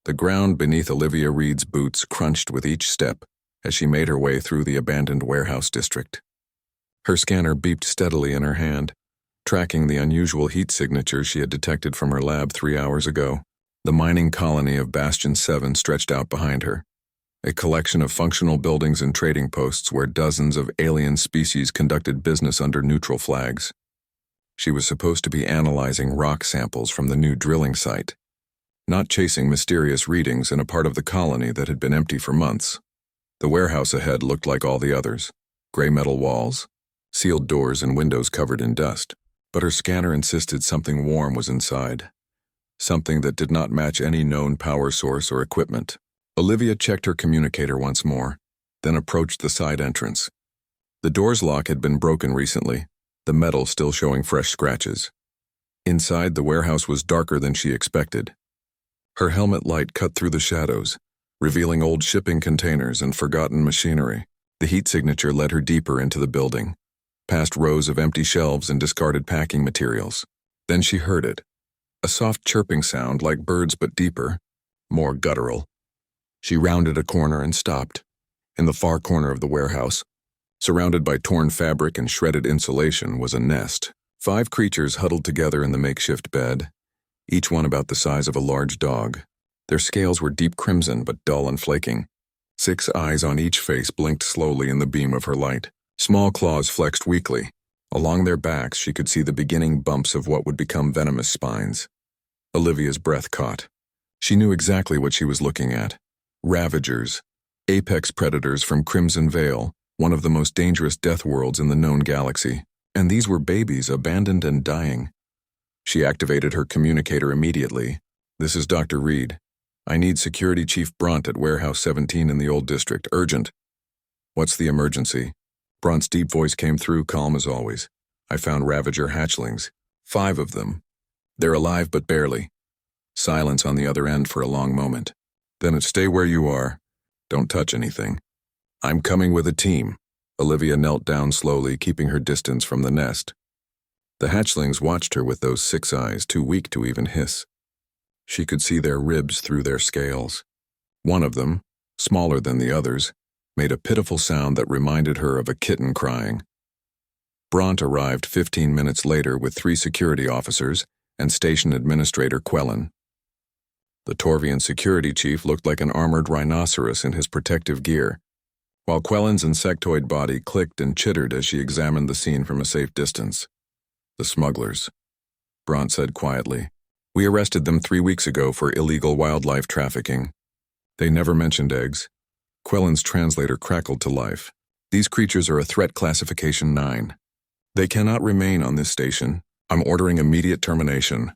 The ground beneath Olivia Reed's boots crunched with each step as she made her way through the abandoned warehouse district. Her scanner beeped steadily in her hand, tracking the unusual heat signatures she had detected from her lab 3 hours ago. The mining colony of Bastion 7 stretched out behind her, a collection of functional buildings and trading posts where dozens of alien species conducted business under neutral flags. She was supposed to be analyzing rock samples from the new drilling site, not chasing mysterious readings in a part of the colony that had been empty for months. The warehouse ahead looked like all the others, gray metal walls, sealed doors and windows covered in dust. But her scanner insisted something warm was inside, something that did not match any known power source or equipment. Olivia checked her communicator once more, then approached the side entrance. The door's lock had been broken recently, the metal still showing fresh scratches. Inside, the warehouse was darker than she expected. Her helmet light cut through the shadows, revealing old shipping containers and forgotten machinery. The heat signature led her deeper into the building, past rows of empty shelves and discarded packing materials. Then she heard it, a soft chirping sound like birds but deeper, more guttural. She rounded a corner and stopped. In the far corner of the warehouse, surrounded by torn fabric and shredded insulation, was a nest. 5 creatures huddled together in the makeshift bed, each one about the size of a large dog. Their scales were deep crimson but dull and flaking. 6 eyes on each face blinked slowly in the beam of her light. Small claws flexed weakly. Along their backs, she could see the beginning bumps of what would become venomous spines. Olivia's breath caught. She knew exactly what she was looking at. Ravagers, apex predators from Crimson Vale, one of the most dangerous death worlds in the known galaxy. And these were babies, abandoned and dying. She activated her communicator immediately. "This is Dr. Reed. I need Security Chief Brunt at Warehouse 17 in the Old District. Urgent." "What's the emergency?" Brunt's deep voice came through, calm as always. "I found Ravager hatchlings. 5 of them. They're alive but barely." Silence on the other end for a long moment. "Then stay where you are. Don't touch anything." "I'm coming with a team." Olivia knelt down slowly, keeping her distance from the nest. The hatchlings watched her with those 6 eyes, too weak to even hiss. She could see their ribs through their scales. One of them, smaller than the others, made a pitiful sound that reminded her of a kitten crying. Brunt arrived 15 minutes later with 3 security officers and Station Administrator Quellen. The Torvian security chief looked like an armored rhinoceros in his protective gear, while Quellen's insectoid body clicked and chittered as she examined the scene from a safe distance. "The smugglers," Brunt said quietly. "We arrested them 3 weeks ago for illegal wildlife trafficking. They never mentioned eggs." Quellen's translator crackled to life. "These creatures are a threat classification 9. They cannot remain on this station. I'm ordering immediate termination."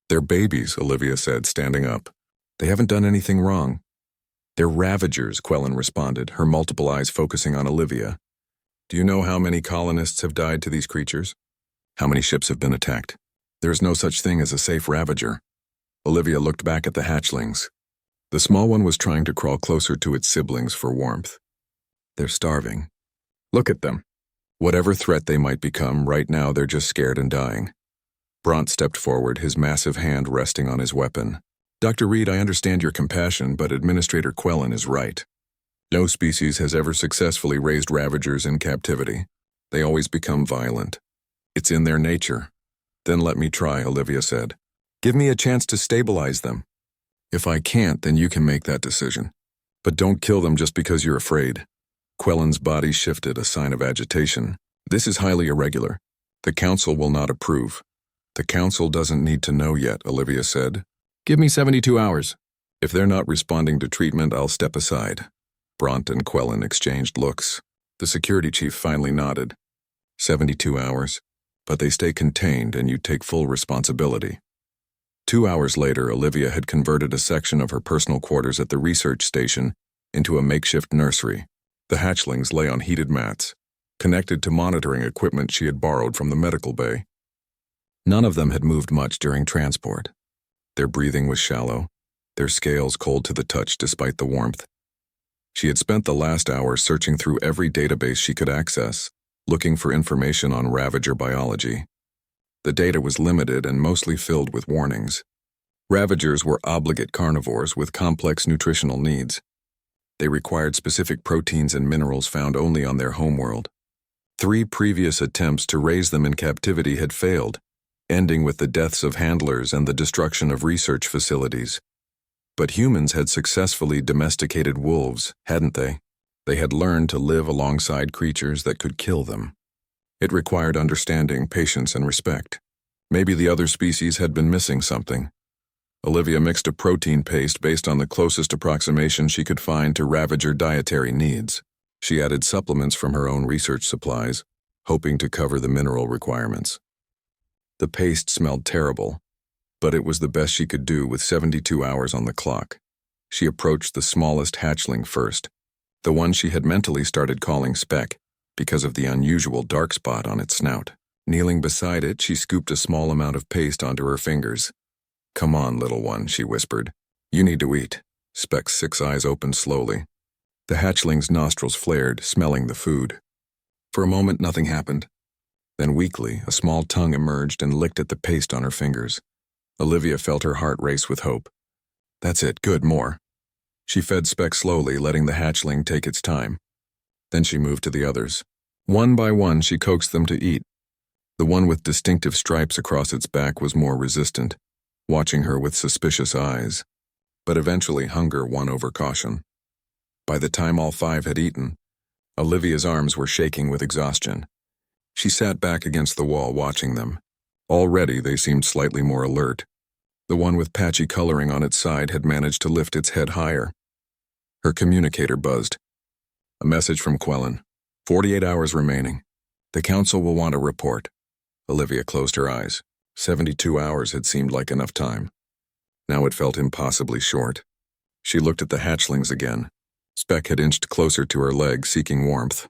"They're babies," Olivia said, standing up. "They haven't done anything wrong." "They're Ravagers," Quellen responded, her multiple eyes focusing on Olivia. "Do you know how many colonists have died to these creatures? How many ships have been attacked? There is no such thing as a safe Ravager." Olivia looked back at the hatchlings. The small one was trying to crawl closer to its siblings for warmth. "They're starving. Look at them. Whatever threat they might become, right now they're just scared and dying." Brunt stepped forward, his massive hand resting on his weapon. "Dr. Reed, I understand your compassion, but Administrator Quellen is right. No species has ever successfully raised Ravagers in captivity. They always become violent. It's in their nature." "Then let me try," Olivia said. "Give me a chance to stabilize them. If I can't, then you can make that decision. But don't kill them just because you're afraid." Quellen's body shifted, a sign of agitation. "This is highly irregular. The Council will not approve." "The Council doesn't need to know yet," Olivia said. "Give me 72 hours. If they're not responding to treatment, I'll step aside." Brunt and Quellen exchanged looks. The security chief finally nodded. 72 hours. But they stay contained and you take full responsibility." 2 hours later, Olivia had converted a section of her personal quarters at the research station into a makeshift nursery. The hatchlings lay on heated mats, connected to monitoring equipment she had borrowed from the medical bay. None of them had moved much during transport. Their breathing was shallow, their scales cold to the touch despite the warmth. She had spent the last hour searching through every database she could access, looking for information on Ravager biology. The data was limited and mostly filled with warnings. Ravagers were obligate carnivores with complex nutritional needs. They required specific proteins and minerals found only on their homeworld. 3 previous attempts to raise them in captivity had failed, ending with the deaths of handlers and the destruction of research facilities. But humans had successfully domesticated wolves, hadn't they? They had learned to live alongside creatures that could kill them. It required understanding, patience, and respect. Maybe the other species had been missing something. Olivia mixed a protein paste based on the closest approximation she could find to Ravager dietary needs. She added supplements from her own research supplies, hoping to cover the mineral requirements. The paste smelled terrible, but it was the best she could do with 72 hours on the clock. She approached the smallest hatchling first, the one she had mentally started calling Speck because of the unusual dark spot on its snout. Kneeling beside it, she scooped a small amount of paste onto her fingers. "Come on, little one," she whispered. "You need to eat." Speck's 6 eyes opened slowly. The hatchling's nostrils flared, smelling the food. For a moment, nothing happened. Then weakly, a small tongue emerged and licked at the paste on her fingers. Olivia felt her heart race with hope. "That's it, good, more." She fed Speck slowly, letting the hatchling take its time. Then she moved to the others. One by one, she coaxed them to eat. The one with distinctive stripes across its back was more resistant, watching her with suspicious eyes. But eventually hunger won over caution. By the time all 5 had eaten, Olivia's arms were shaking with exhaustion. She sat back against the wall watching them. Already they seemed slightly more alert. The one with patchy coloring on its side had managed to lift its head higher. Her communicator buzzed. A message from Quellen. 48 hours remaining. The council will want a report. Olivia closed her eyes. 72 hours had seemed like enough time. Now it felt impossibly short. She looked at the hatchlings again. Speck had inched closer to her leg, seeking warmth.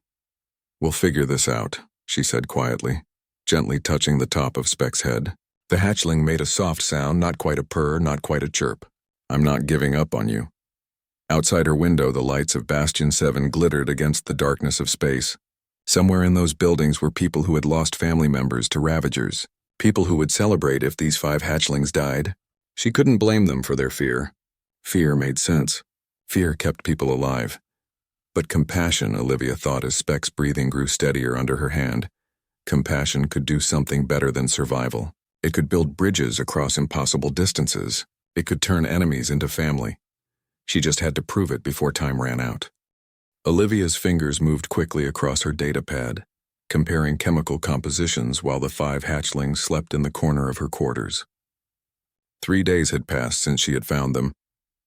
"We'll figure this out," she said quietly, gently touching the top of Speck's head. The hatchling made a soft sound, not quite a purr, not quite a chirp. "I'm not giving up on you." Outside her window, the lights of Bastion 7 glittered against the darkness of space. Somewhere in those buildings were people who had lost family members to Ravagers, people who would celebrate if these 5 hatchlings died. She couldn't blame them for their fear. Fear made sense. Fear kept people alive. But compassion, Olivia thought as Speck's breathing grew steadier under her hand, compassion could do something better than survival. It could build bridges across impossible distances. It could turn enemies into family. She just had to prove it before time ran out. Olivia's fingers moved quickly across her data pad, comparing chemical compositions while the 5 hatchlings slept in the corner of her quarters. 3 days had passed since she had found them,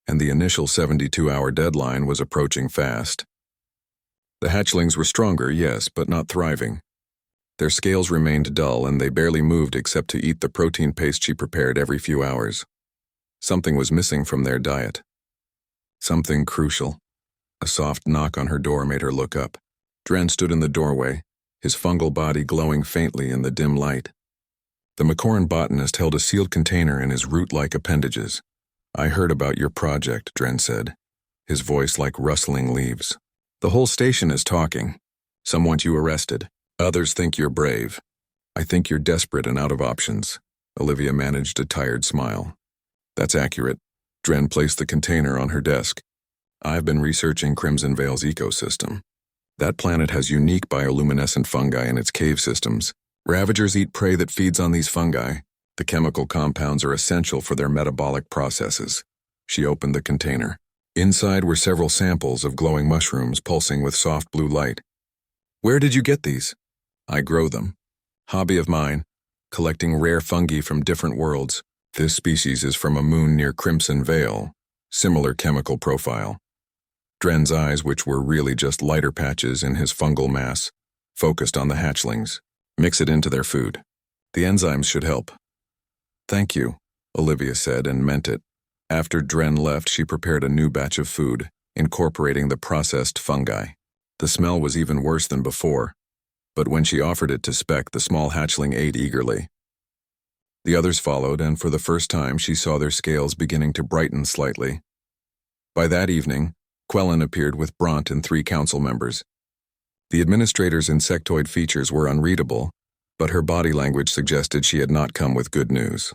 and the initial 72-hour deadline was approaching fast. The hatchlings were stronger, yes, but not thriving. Their scales remained dull, and they barely moved except to eat the protein paste she prepared every few hours. Something was missing from their diet. Something crucial. A soft knock on her door made her look up. Dren stood in the doorway, his fungal body glowing faintly in the dim light. The Macoran botanist held a sealed container in his root-like appendages. "I heard about your project," Dren said, his voice like rustling leaves. "The whole station is talking. Some want you arrested. Others think you're brave. I think you're desperate and out of options." Olivia managed a tired smile. "That's accurate." Dren placed the container on her desk. "I've been researching Crimson Vale's ecosystem. That planet has unique bioluminescent fungi in its cave systems. Ravagers eat prey that feeds on these fungi. The chemical compounds are essential for their metabolic processes." She opened the container. Inside were several samples of glowing mushrooms pulsing with soft blue light. "Where did you get these?" "I grow them. Hobby of mine, collecting rare fungi from different worlds. This species is from a moon near Crimson Vale. Similar chemical profile." Dren's eyes, which were really just lighter patches in his fungal mass, focused on the hatchlings. "Mix it into their food. The enzymes should help." "Thank you," Olivia said and meant it. After Dren left, she prepared a new batch of food, incorporating the processed fungi. The smell was even worse than before, but when she offered it to Speck, the small hatchling ate eagerly. The others followed, and for the first time she saw their scales beginning to brighten slightly. By that evening, Quellen appeared with Bront and 3 council members. The administrator's insectoid features were unreadable, but her body language suggested she had not come with good news.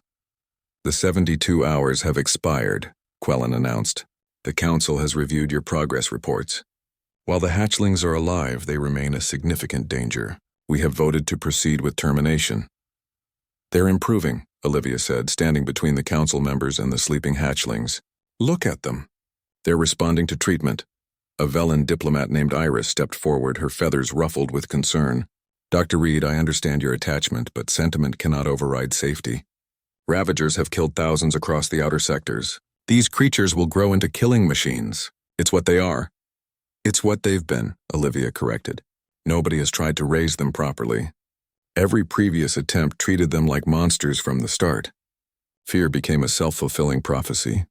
The 72 hours have expired, Quellen announced. The Council has reviewed your progress reports. While the hatchlings are alive, they remain a significant danger. We have voted to proceed with termination. They're improving, Olivia said, standing between the council members and the sleeping hatchlings. Look at them. They're responding to treatment. A Velen diplomat named Iris stepped forward, her feathers ruffled with concern. Dr. Reed, I understand your attachment, but sentiment cannot override safety. Ravagers have killed thousands across the outer sectors. These creatures will grow into killing machines. It's what they are. It's what they've been, Olivia corrected. Nobody has tried to raise them properly. Every previous attempt treated them like monsters from the start. Fear became a self-fulfilling prophecy.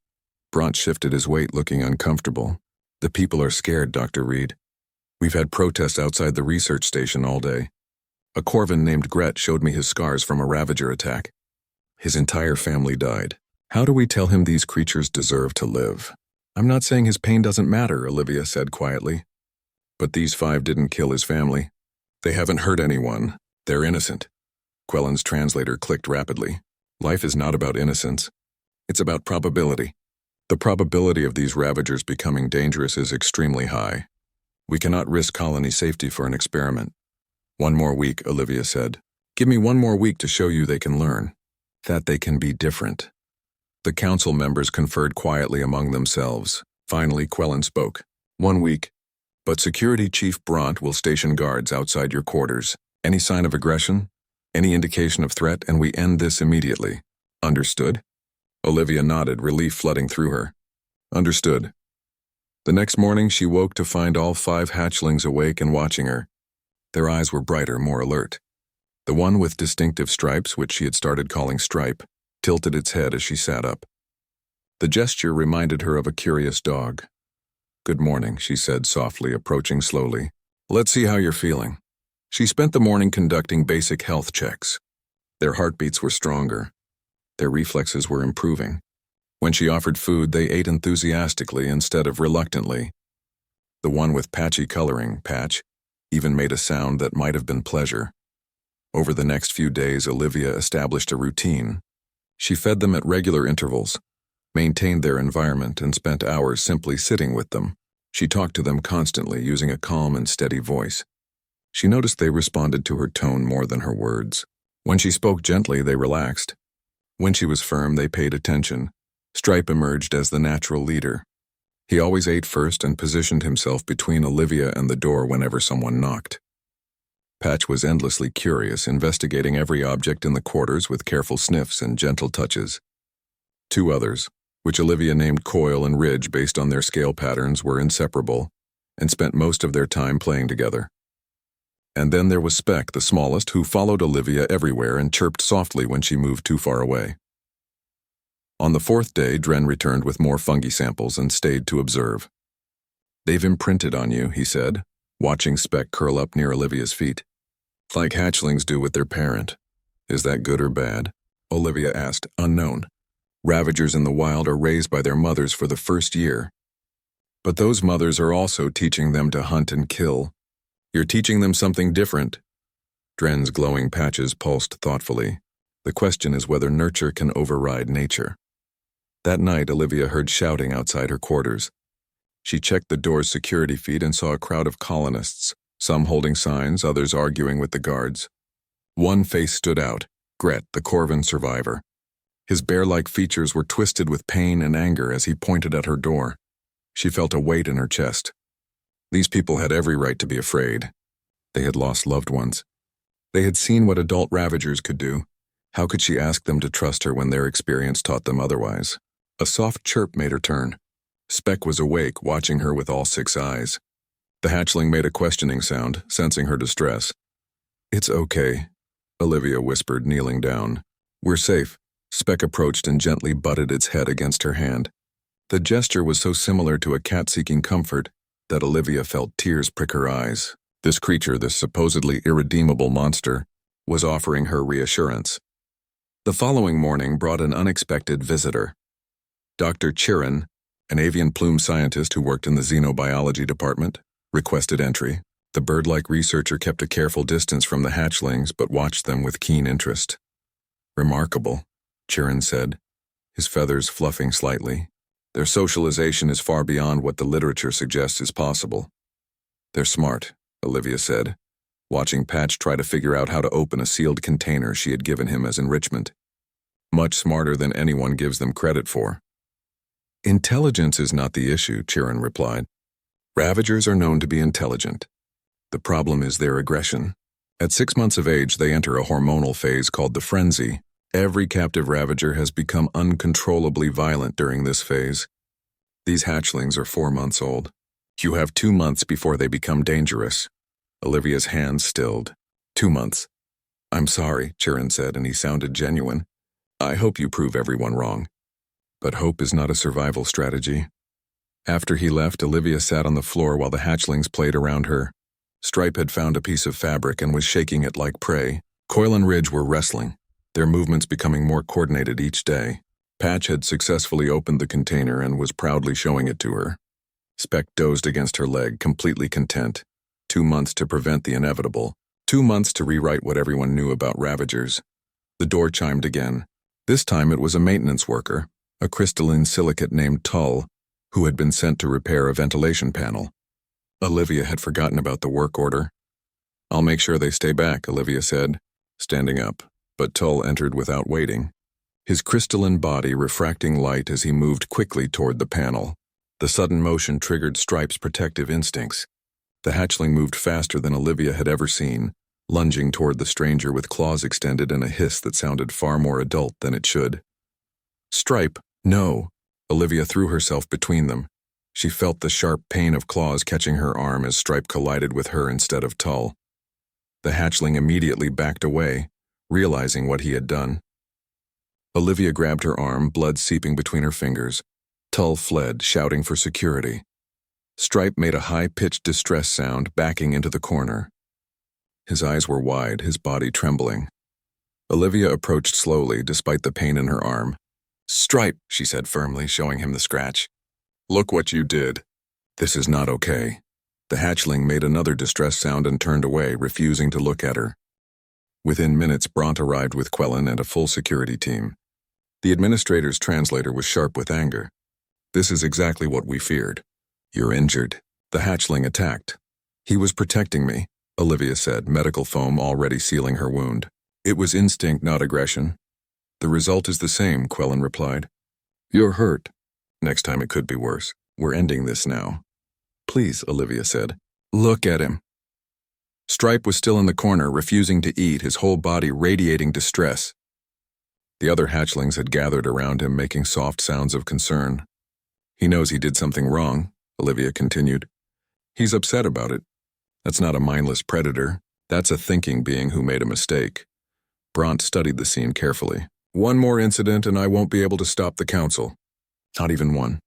Bront shifted his weight, looking uncomfortable. The people are scared, Dr. Reed. We've had protests outside the research station all day. A Corvin named Gret showed me his scars from a Ravager attack. His entire family died. How do we tell him these creatures deserve to live? I'm not saying his pain doesn't matter, Olivia said quietly. But these 5 didn't kill his family. They haven't hurt anyone. They're innocent. Quellen's translator clicked rapidly. Life is not about innocence. It's about probability. The probability of these Ravagers becoming dangerous is extremely high. We cannot risk colony safety for an experiment. 1 more week, Olivia said. Give me 1 more week to show you they can learn. That they can be different. The council members conferred quietly among themselves. Finally, Quellen spoke. 1 week. But Security Chief Bront will station guards outside your quarters. Any sign of aggression? Any indication of threat, and we end this immediately. Understood? Olivia nodded, relief flooding through her. Understood. The next morning, she woke to find all 5 hatchlings awake and watching her. Their eyes were brighter, more alert. The one with distinctive stripes, which she had started calling Stripe, tilted its head as she sat up. The gesture reminded her of a curious dog. Good morning, she said softly, approaching slowly. Let's see how you're feeling. She spent the morning conducting basic health checks. Their heartbeats were stronger. Their reflexes were improving. When she offered food, they ate enthusiastically instead of reluctantly. The one with patchy coloring, Patch, even made a sound that might have been pleasure. Over the next few days, Olivia established a routine. She fed them at regular intervals, maintained their environment, and spent hours simply sitting with them. She talked to them constantly, using a calm and steady voice. She noticed they responded to her tone more than her words. When she spoke gently, they relaxed. When she was firm, they paid attention. Stripe emerged as the natural leader. He always ate first and positioned himself between Olivia and the door whenever someone knocked. Patch was endlessly curious, investigating every object in the quarters with careful sniffs and gentle touches. 2 others, which Olivia named Coil and Ridge based on their scale patterns, were inseparable and spent most of their time playing together. And then there was Speck, the smallest, who followed Olivia everywhere and chirped softly when she moved too far away. On the 4th day, Dren returned with more fungi samples and stayed to observe. They've imprinted on you, he said, watching Speck curl up near Olivia's feet. Like hatchlings do with their parent. Is that good or bad? Olivia asked, unknown. Ravagers in the wild are raised by their mothers for the first year. But those mothers are also teaching them to hunt and kill. You're teaching them something different. Dren's glowing patches pulsed thoughtfully. The question is whether nurture can override nature. That night, Olivia heard shouting outside her quarters. She checked the door's security feed and saw a crowd of colonists, some holding signs, others arguing with the guards. One face stood out, Gret, the Corvin survivor. His bear-like features were twisted with pain and anger as he pointed at her door. She felt a weight in her chest. These people had every right to be afraid. They had lost loved ones. They had seen what adult Ravagers could do. How could she ask them to trust her when their experience taught them otherwise? A soft chirp made her turn. Speck was awake, watching her with all 6 eyes. The hatchling made a questioning sound, sensing her distress. It's okay, Olivia whispered, kneeling down. We're safe. Speck approached and gently butted its head against her hand. The gesture was so similar to a cat seeking comfort that Olivia felt tears prick her eyes. This creature, this supposedly irredeemable monster, was offering her reassurance. The following morning brought an unexpected visitor. Dr. Chirin, an avian plume scientist who worked in the xenobiology department, requested entry. The bird-like researcher kept a careful distance from the hatchlings but watched them with keen interest. Remarkable, Chirin said. his feathers fluffing slightly. Their socialization is far beyond what the literature suggests is possible. They're smart, Olivia said, watching Patch try to figure out how to open a sealed container she had given him as enrichment. Much smarter than anyone gives them credit for. Intelligence is not the issue, Chiron replied. Ravagers are known to be intelligent. The problem is their aggression. At 6 months of age, they enter a hormonal phase called the frenzy. Every captive Ravager has become uncontrollably violent during this phase. These hatchlings are 4 months old. You have 2 months before they become dangerous. Olivia's hands stilled. 2 months. I'm sorry, Chiron said, and he sounded genuine. I hope you prove everyone wrong. But hope is not a survival strategy. After he left, Olivia sat on the floor while the hatchlings played around her. Stripe had found a piece of fabric and was shaking it like prey. Coil and Ridge were wrestling, their movements becoming more coordinated each day. Patch had successfully opened the container and was proudly showing it to her. Speck dozed against her leg, completely content. 2 months to prevent the inevitable. 2 months to rewrite what everyone knew about Ravagers. The door chimed again. This time it was a maintenance worker, a crystalline silicate named Tull, who had been sent to repair a ventilation panel. Olivia had forgotten about the work order. I'll make sure they stay back, Olivia said, standing up, but Tull entered without waiting, his crystalline body refracting light as he moved quickly toward the panel. The sudden motion triggered Stripe's protective instincts. The hatchling moved faster than Olivia had ever seen, lunging toward the stranger with claws extended and a hiss that sounded far more adult than it should. Stripe, no! Olivia threw herself between them. She felt the sharp pain of claws catching her arm as Stripe collided with her instead of Tull. The hatchling immediately backed away, realizing what he had done. Olivia grabbed her arm, blood seeping between her fingers. Tull fled, shouting for security. Stripe made a high-pitched distress sound, backing into the corner. His eyes were wide, his body trembling. Olivia approached slowly, despite the pain in her arm. Stripe, she said firmly, showing him the scratch. Look what you did. This is not okay. The hatchling made another distress sound and turned away, refusing to look at her. Within minutes, Bront arrived with Quellen and a full security team. The administrator's translator was sharp with anger. This is exactly what we feared. You're injured. The hatchling attacked. He was protecting me, Olivia said, medical foam already sealing her wound. It was instinct, not aggression. The result is the same, Quellen replied. You're hurt. Next time it could be worse. We're ending this now. Please, Olivia said. Look at him. Stripe was still in the corner, refusing to eat, his whole body radiating distress. The other hatchlings had gathered around him, making soft sounds of concern. He knows he did something wrong, Olivia continued. He's upset about it. That's not a mindless predator. That's a thinking being who made a mistake. Bront studied the scene carefully. One more incident and I won't be able to stop the council. Not even one.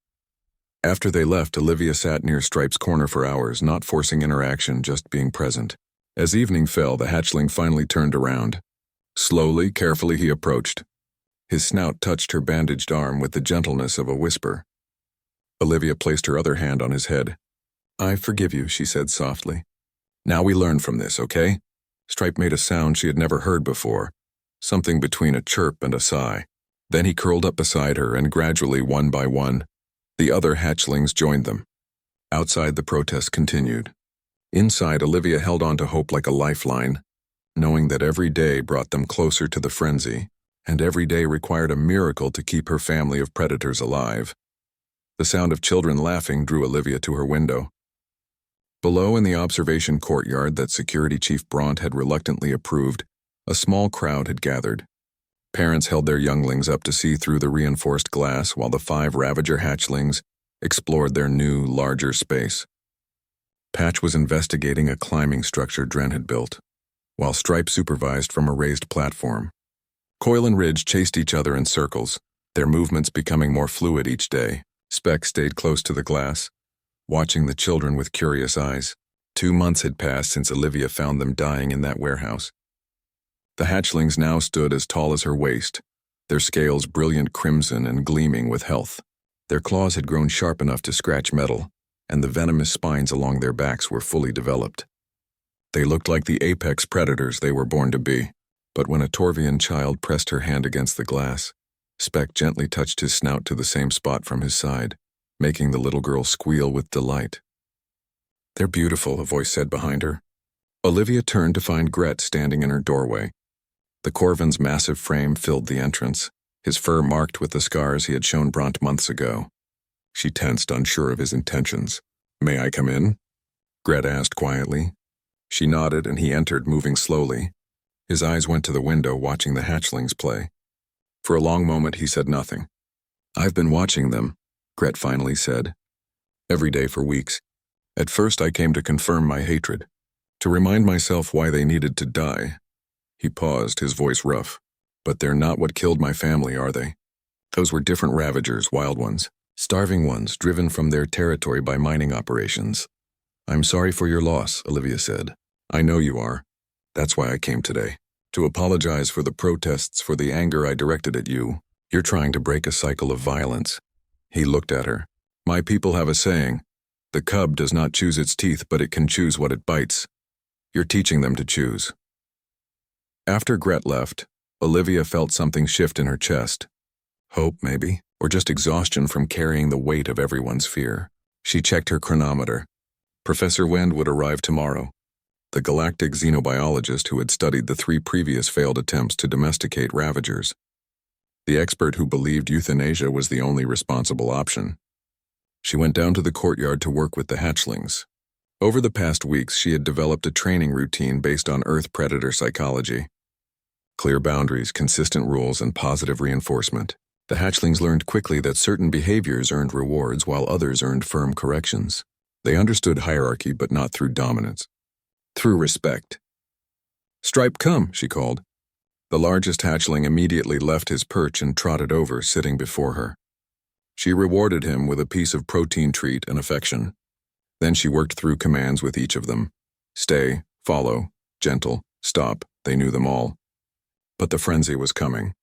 After they left, Olivia sat near Stripe's corner for hours, not forcing interaction, just being present. As evening fell, the hatchling finally turned around. Slowly, carefully he approached. His snout touched her bandaged arm with the gentleness of a whisper. Olivia placed her other hand on his head. I forgive you, she said softly. Now we learn from this, okay? Stripe made a sound she had never heard before, something between a chirp and a sigh. Then he curled up beside her, and gradually, one by one, the other hatchlings joined them. Outside, the protest continued. Inside, Olivia held on to hope like a lifeline, knowing that every day brought them closer to the frenzy, and every day required a miracle to keep her family of predators alive. The sound of children laughing drew Olivia to her window. Below, in the observation courtyard that Security Chief Bront had reluctantly approved, a small crowd had gathered. Parents held their younglings up to see through the reinforced glass while the 5 Ravager hatchlings explored their new, larger space. Patch was investigating a climbing structure Dren had built, while Stripe supervised from a raised platform. Coil and Ridge chased each other in circles, their movements becoming more fluid each day. Speck stayed close to the glass, watching the children with curious eyes. 2 months had passed since Olivia found them dying in that warehouse. The hatchlings now stood as tall as her waist, their scales brilliant crimson and gleaming with health. Their claws had grown sharp enough to scratch metal, and the venomous spines along their backs were fully developed. They looked like the apex predators they were born to be, but when a Torvian child pressed her hand against the glass, Speck gently touched his snout to the same spot from his side, making the little girl squeal with delight. "They're beautiful," a voice said behind her. Olivia turned to find Gret standing in her doorway. The Corvin's massive frame filled the entrance, his fur marked with the scars he had shown Bront months ago. She tensed, unsure of his intentions. "May I come in?" Gret asked quietly. She nodded and he entered, moving slowly. His eyes went to the window, watching the hatchlings play. For a long moment he said nothing. "I've been watching them," Gret finally said. "Every day for weeks. At first I came to confirm my hatred, to remind myself why they needed to die." He paused, his voice rough. "But they're not what killed my family, are they? Those were different ravagers, wild ones, starving ones, driven from their territory by mining operations." "I'm sorry for your loss," Olivia said. "I know you are. That's why I came today. To apologize for the protests, for the anger I directed at you. You're trying to break a cycle of violence." He looked at her. "My people have a saying. The cub does not choose its teeth, but it can choose what it bites. You're teaching them to choose." After Gret left, Olivia felt something shift in her chest. Hope, maybe, or just exhaustion from carrying the weight of everyone's fear. She checked her chronometer. Professor Wend would arrive tomorrow, the galactic xenobiologist who had studied the 3 previous failed attempts to domesticate ravagers. The expert who believed euthanasia was the only responsible option. She went down to the courtyard to work with the hatchlings. Over the past weeks, she had developed a training routine based on Earth predator psychology. Clear boundaries, consistent rules, and positive reinforcement. The hatchlings learned quickly that certain behaviors earned rewards while others earned firm corrections. They understood hierarchy, but not through dominance. Through respect. "Stripe, come," she called. The largest hatchling immediately left his perch and trotted over, sitting before her. She rewarded him with a piece of protein treat and affection. Then she worked through commands with each of them. Stay, follow, gentle, stop, they knew them all. But the frenzy was coming.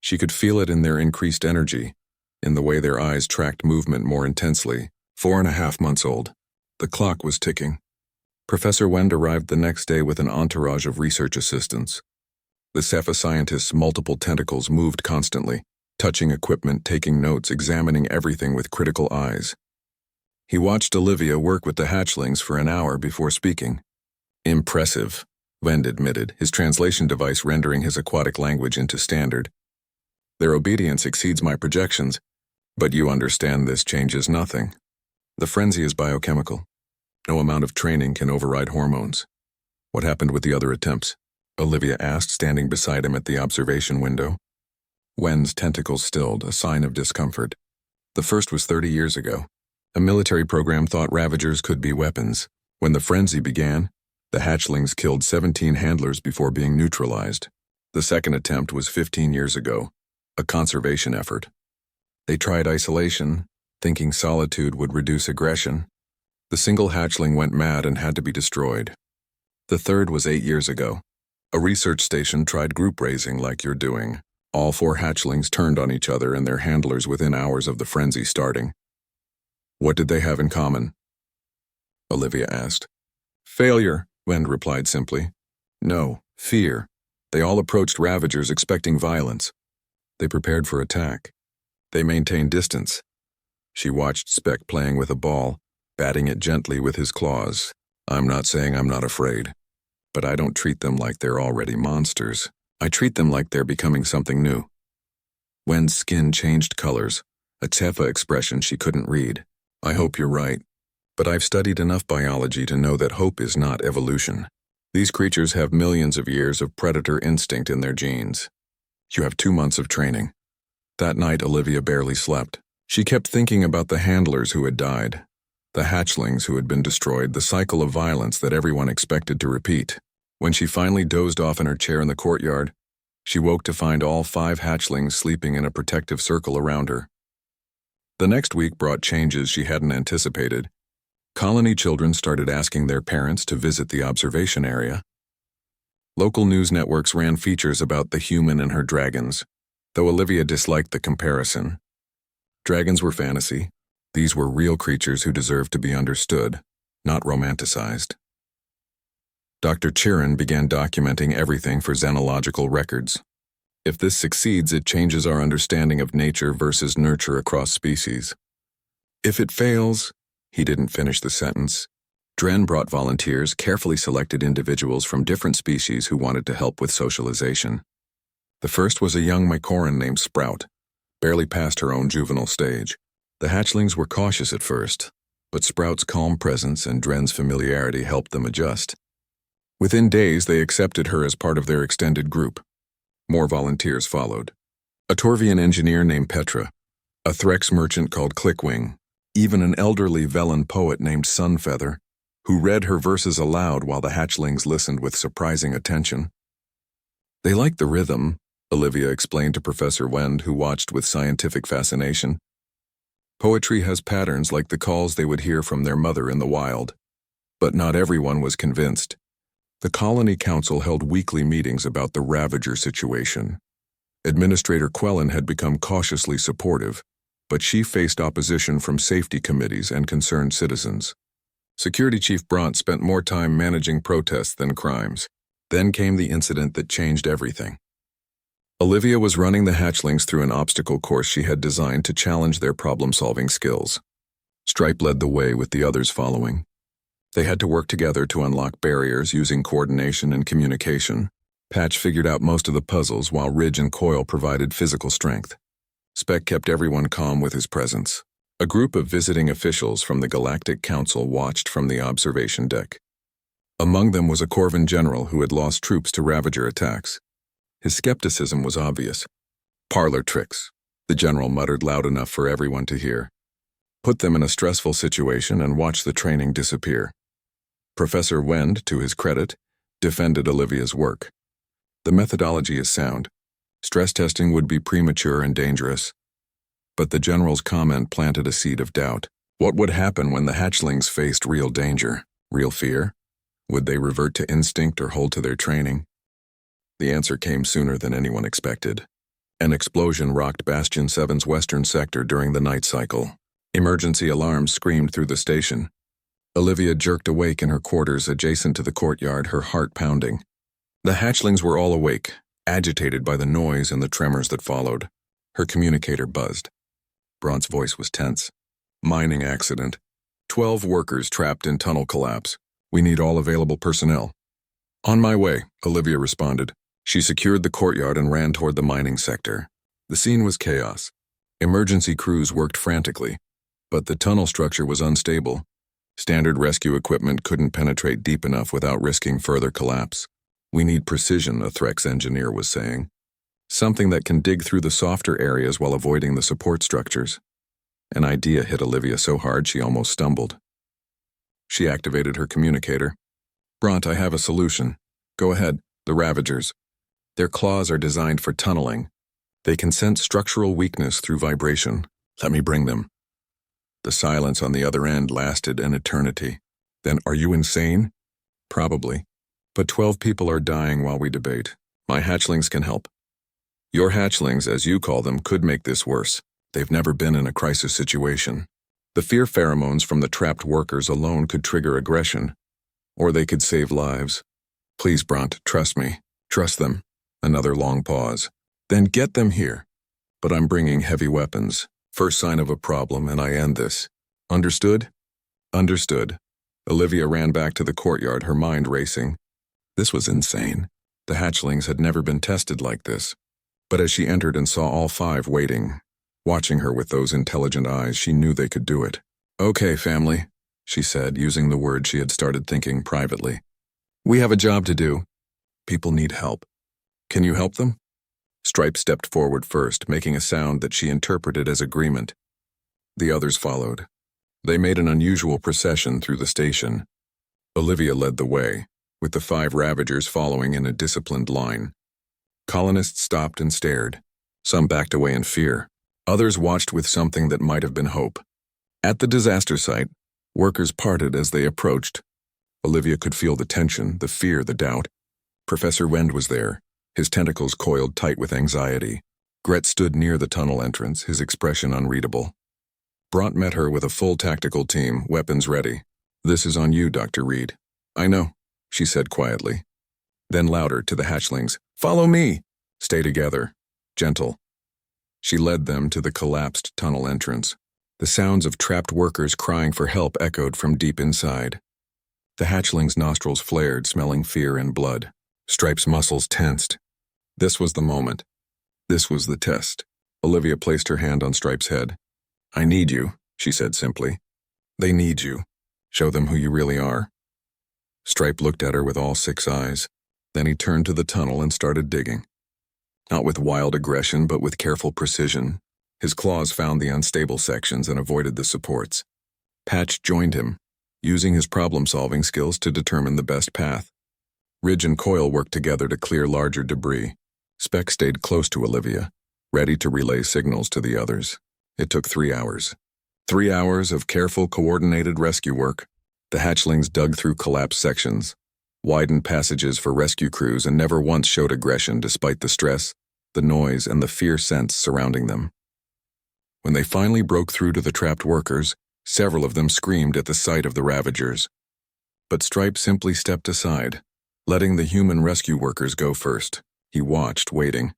She could feel it in their increased energy, in the way their eyes tracked movement more intensely. 4.5 months old. The clock was ticking. Professor Wend arrived the next day with an entourage of research assistants. The Sci-Fi scientist's multiple tentacles moved constantly, touching equipment, taking notes, examining everything with critical eyes. He watched Olivia work with the hatchlings for an hour before speaking. "Impressive," Wend admitted, his translation device rendering his aquatic language into standard. "Their obedience exceeds my projections, but you understand this changes nothing. The frenzy is biochemical. No amount of training can override hormones." "What happened with the other attempts?" Olivia asked, standing beside him at the observation window. Wend's tentacles stilled, a sign of discomfort. "The first was 30 years ago. A military program thought ravagers could be weapons. When the frenzy began, the hatchlings killed 17 handlers before being neutralized. The second attempt was 15 years ago, a conservation effort. They tried isolation, thinking solitude would reduce aggression. The single hatchling went mad and had to be destroyed. The third was 8 years ago. A research station tried group raising like you're doing. All 4 hatchlings turned on each other and their handlers within hours of the frenzy starting." "What did they have in common?" Olivia asked. "Failure," Wend replied simply. "No, fear. They all approached ravagers expecting violence. They prepared for attack. They maintained distance." She watched Speck playing with a ball, batting it gently with his claws. "I'm not saying I'm not afraid, but I don't treat them like they're already monsters. I treat them like they're becoming something new." Wend's skin changed colors, a Tefa expression she couldn't read. "I hope you're right, but I've studied enough biology to know that hope is not evolution. These creatures have millions of years of predator instinct in their genes. You have 2 months of training." That night, Olivia barely slept. She kept thinking about the handlers who had died, the hatchlings who had been destroyed, the cycle of violence that everyone expected to repeat. When she finally dozed off in her chair in the courtyard, she woke to find all 5 hatchlings sleeping in a protective circle around her. The next week brought changes she hadn't anticipated. Colony children started asking their parents to visit the observation area. Local news networks ran features about the human and her dragons, though Olivia disliked the comparison. Dragons were fantasy. These were real creatures who deserved to be understood, not romanticized. Dr. Chirin began documenting everything for xenological records. If this succeeds, it changes our understanding of nature versus nurture across species. If it fails, he didn't finish the sentence. Dren brought volunteers, carefully selected individuals from different species who wanted to help with socialization. The first was a young Mycoran named Sprout, barely past her own juvenile stage. The hatchlings were cautious at first, but Sprout's calm presence and Dren's familiarity helped them adjust. Within days, they accepted her as part of their extended group. More volunteers followed. A Torvian engineer named Petra, a Threx merchant called Clickwing, even an elderly Velen poet named Sunfeather, who read her verses aloud while the hatchlings listened with surprising attention. They liked the rhythm, Olivia explained to Professor Wend, who watched with scientific fascination. Poetry has patterns like the calls they would hear from their mother in the wild. But not everyone was convinced. The Colony Council held weekly meetings about the Ravager situation. Administrator Quellen had become cautiously supportive, but she faced opposition from safety committees and concerned citizens. Security Chief Bront spent more time managing protests than crimes. Then came the incident that changed everything. Olivia was running the hatchlings through an obstacle course she had designed to challenge their problem-solving skills. Stripe led the way with the others following. They had to work together to unlock barriers using coordination and communication. Patch figured out most of the puzzles while Ridge and Coil provided physical strength. Spec kept everyone calm with his presence. A group of visiting officials from the Galactic Council watched from the observation deck. Among them was a Corvan general who had lost troops to Ravager attacks. His skepticism was obvious. "Parlor tricks," the general muttered loud enough for everyone to hear. "Put them in a stressful situation and watch the training disappear." Professor Wend, to his credit, defended Olivia's work. "The methodology is sound. Stress testing would be premature and dangerous." But the general's comment planted a seed of doubt. What would happen when the hatchlings faced real danger? Real fear? Would they revert to instinct or hold to their training? The answer came sooner than anyone expected. An explosion rocked Bastion 7's western sector during the night cycle. Emergency alarms screamed through the station. Olivia jerked awake in her quarters adjacent to the courtyard, her heart pounding. The hatchlings were all awake, agitated by the noise and the tremors that followed. Her communicator buzzed. Bront's voice was tense. "Mining accident. 12 workers trapped in tunnel collapse. We need all available personnel." "On my way," Olivia responded. She secured the courtyard and ran toward the mining sector. The scene was chaos. Emergency crews worked frantically, but the tunnel structure was unstable. Standard rescue equipment couldn't penetrate deep enough without risking further collapse. "We need precision," a Threx engineer was saying. "Something that can dig through the softer areas while avoiding the support structures." An idea hit Olivia so hard she almost stumbled. She activated her communicator. "Bront, I have a solution. Go ahead, the Ravagers. Their claws are designed for tunneling. They can sense structural weakness through vibration. Let me bring them." The silence on the other end lasted an eternity. "Then are you insane?" "Probably. But 12 people are dying while we debate. My hatchlings can help." "Your hatchlings, as you call them, could make this worse. They've never been in a crisis situation. The fear pheromones from the trapped workers alone could trigger aggression. Or they could save lives. Please, Bront, trust me. Trust them." Another long pause. "Then get them here." "But I'm bringing heavy weapons. First sign of a problem and I end this. Understood?" "Understood." Olivia ran back to the courtyard, her mind racing. This was insane. The hatchlings had never been tested like this. But as she entered and saw all 5 waiting, watching her with those intelligent eyes, she knew they could do it. "Okay, family," she said, using the word she had started thinking privately. "We have a job to do. People need help. Can you help them?" Stripe stepped forward first, making a sound that she interpreted as agreement. The others followed. They made an unusual procession through the station. Olivia led the way, with the 5 Ravagers following in a disciplined line. Colonists stopped and stared. Some backed away in fear. Others watched with something that might have been hope. At the disaster site, workers parted as they approached. Olivia could feel the tension, the fear, the doubt. Professor Wend was there, his tentacles coiled tight with anxiety. Gret stood near the tunnel entrance, his expression unreadable. Bront met her with a full tactical team, weapons ready. "This is on you, Dr. Reed." "I know," she said quietly. Then louder to the hatchlings, "Follow me!" "Stay together. gentle. She led them to the collapsed tunnel entrance. The sounds of trapped workers crying for help echoed from deep inside. The hatchling's nostrils flared, smelling fear and blood. Stripe's muscles tensed. This was the moment. This was the test. Olivia placed her hand on Stripe's head. "I need you," she said simply. "They need you. Show them who you really are." Stripe looked at her with all 6 eyes. Then he turned to the tunnel and started digging. Not with wild aggression, but with careful precision. His claws found the unstable sections and avoided the supports. Patch joined him, using his problem-solving skills to determine the best path. Ridge and Coil worked together to clear larger debris. Speck stayed close to Olivia, ready to relay signals to the others. It took 3 hours. 3 hours of careful, coordinated rescue work. The hatchlings dug through collapsed sections, widened passages for rescue crews, and never once showed aggression despite the stress, the noise, and the fear sense surrounding them. When they finally broke through to the trapped workers, several of them screamed at the sight of the Ravagers. But Stripe simply stepped aside, letting the human rescue workers go first. He watched, waiting,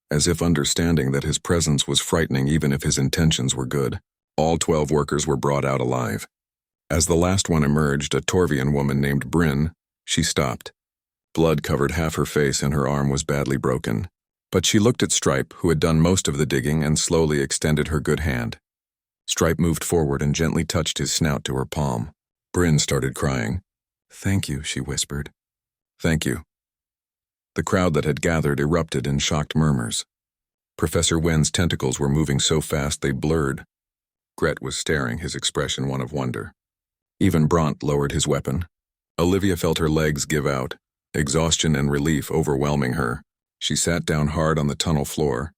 as if understanding that his presence was frightening even if his intentions were good. All 12 workers were brought out alive. As the last one emerged, a Torvian woman named Bryn, she stopped. Blood covered half her face and her arm was badly broken. But she looked at Stripe, who had done most of the digging, and slowly extended her good hand. Stripe moved forward and gently touched his snout to her palm. Bryn started crying. "Thank you," she whispered. "Thank you." The crowd that had gathered erupted in shocked murmurs. Professor Wen's tentacles were moving so fast they blurred. Gret was staring, his expression one of wonder. Even Bront lowered his weapon. Olivia felt her legs give out, exhaustion and relief overwhelming her. She sat down hard on the tunnel floor.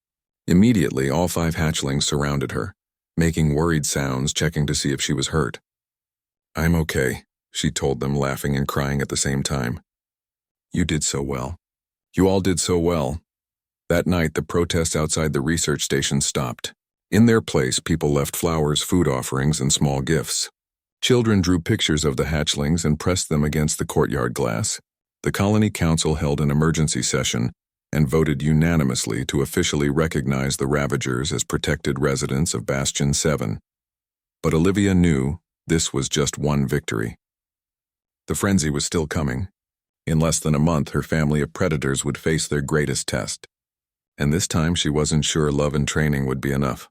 Immediately, all 5 hatchlings surrounded her, making worried sounds, checking to see if she was hurt. "I'm okay," she told them, laughing and crying at the same time. "You did so well. You all did so well." That night, the protests outside the research station stopped. In their place, people left flowers, food offerings, and small gifts. Children drew pictures of the hatchlings and pressed them against the courtyard glass. The Colony Council held an emergency session and voted unanimously to officially recognize the Ravagers as protected residents of Bastion 7. But Olivia knew this was just one victory. The frenzy was still coming. In less than a month, her family of predators would face their greatest test. And this time, she wasn't sure love and training would be enough.